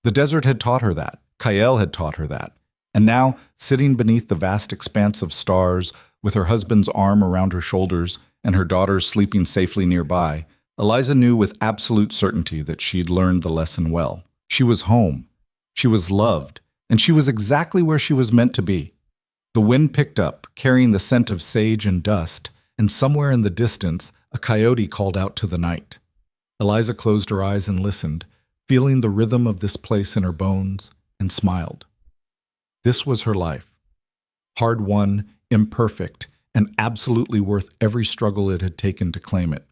The desert had taught her that. Kyle had taught her that. And now, sitting beneath the vast expanse of stars, with her husband's arm around her shoulders and her daughters sleeping safely nearby, Eliza knew with absolute certainty that she'd learned the lesson well. She was home. She was loved. And she was exactly where she was meant to be. The wind picked up, carrying the scent of sage and dust, and somewhere in the distance, a coyote called out to the night. Eliza closed her eyes and listened, feeling the rhythm of this place in her bones, and smiled. This was her life. Hard-won, imperfect, and absolutely worth every struggle it had taken to claim it.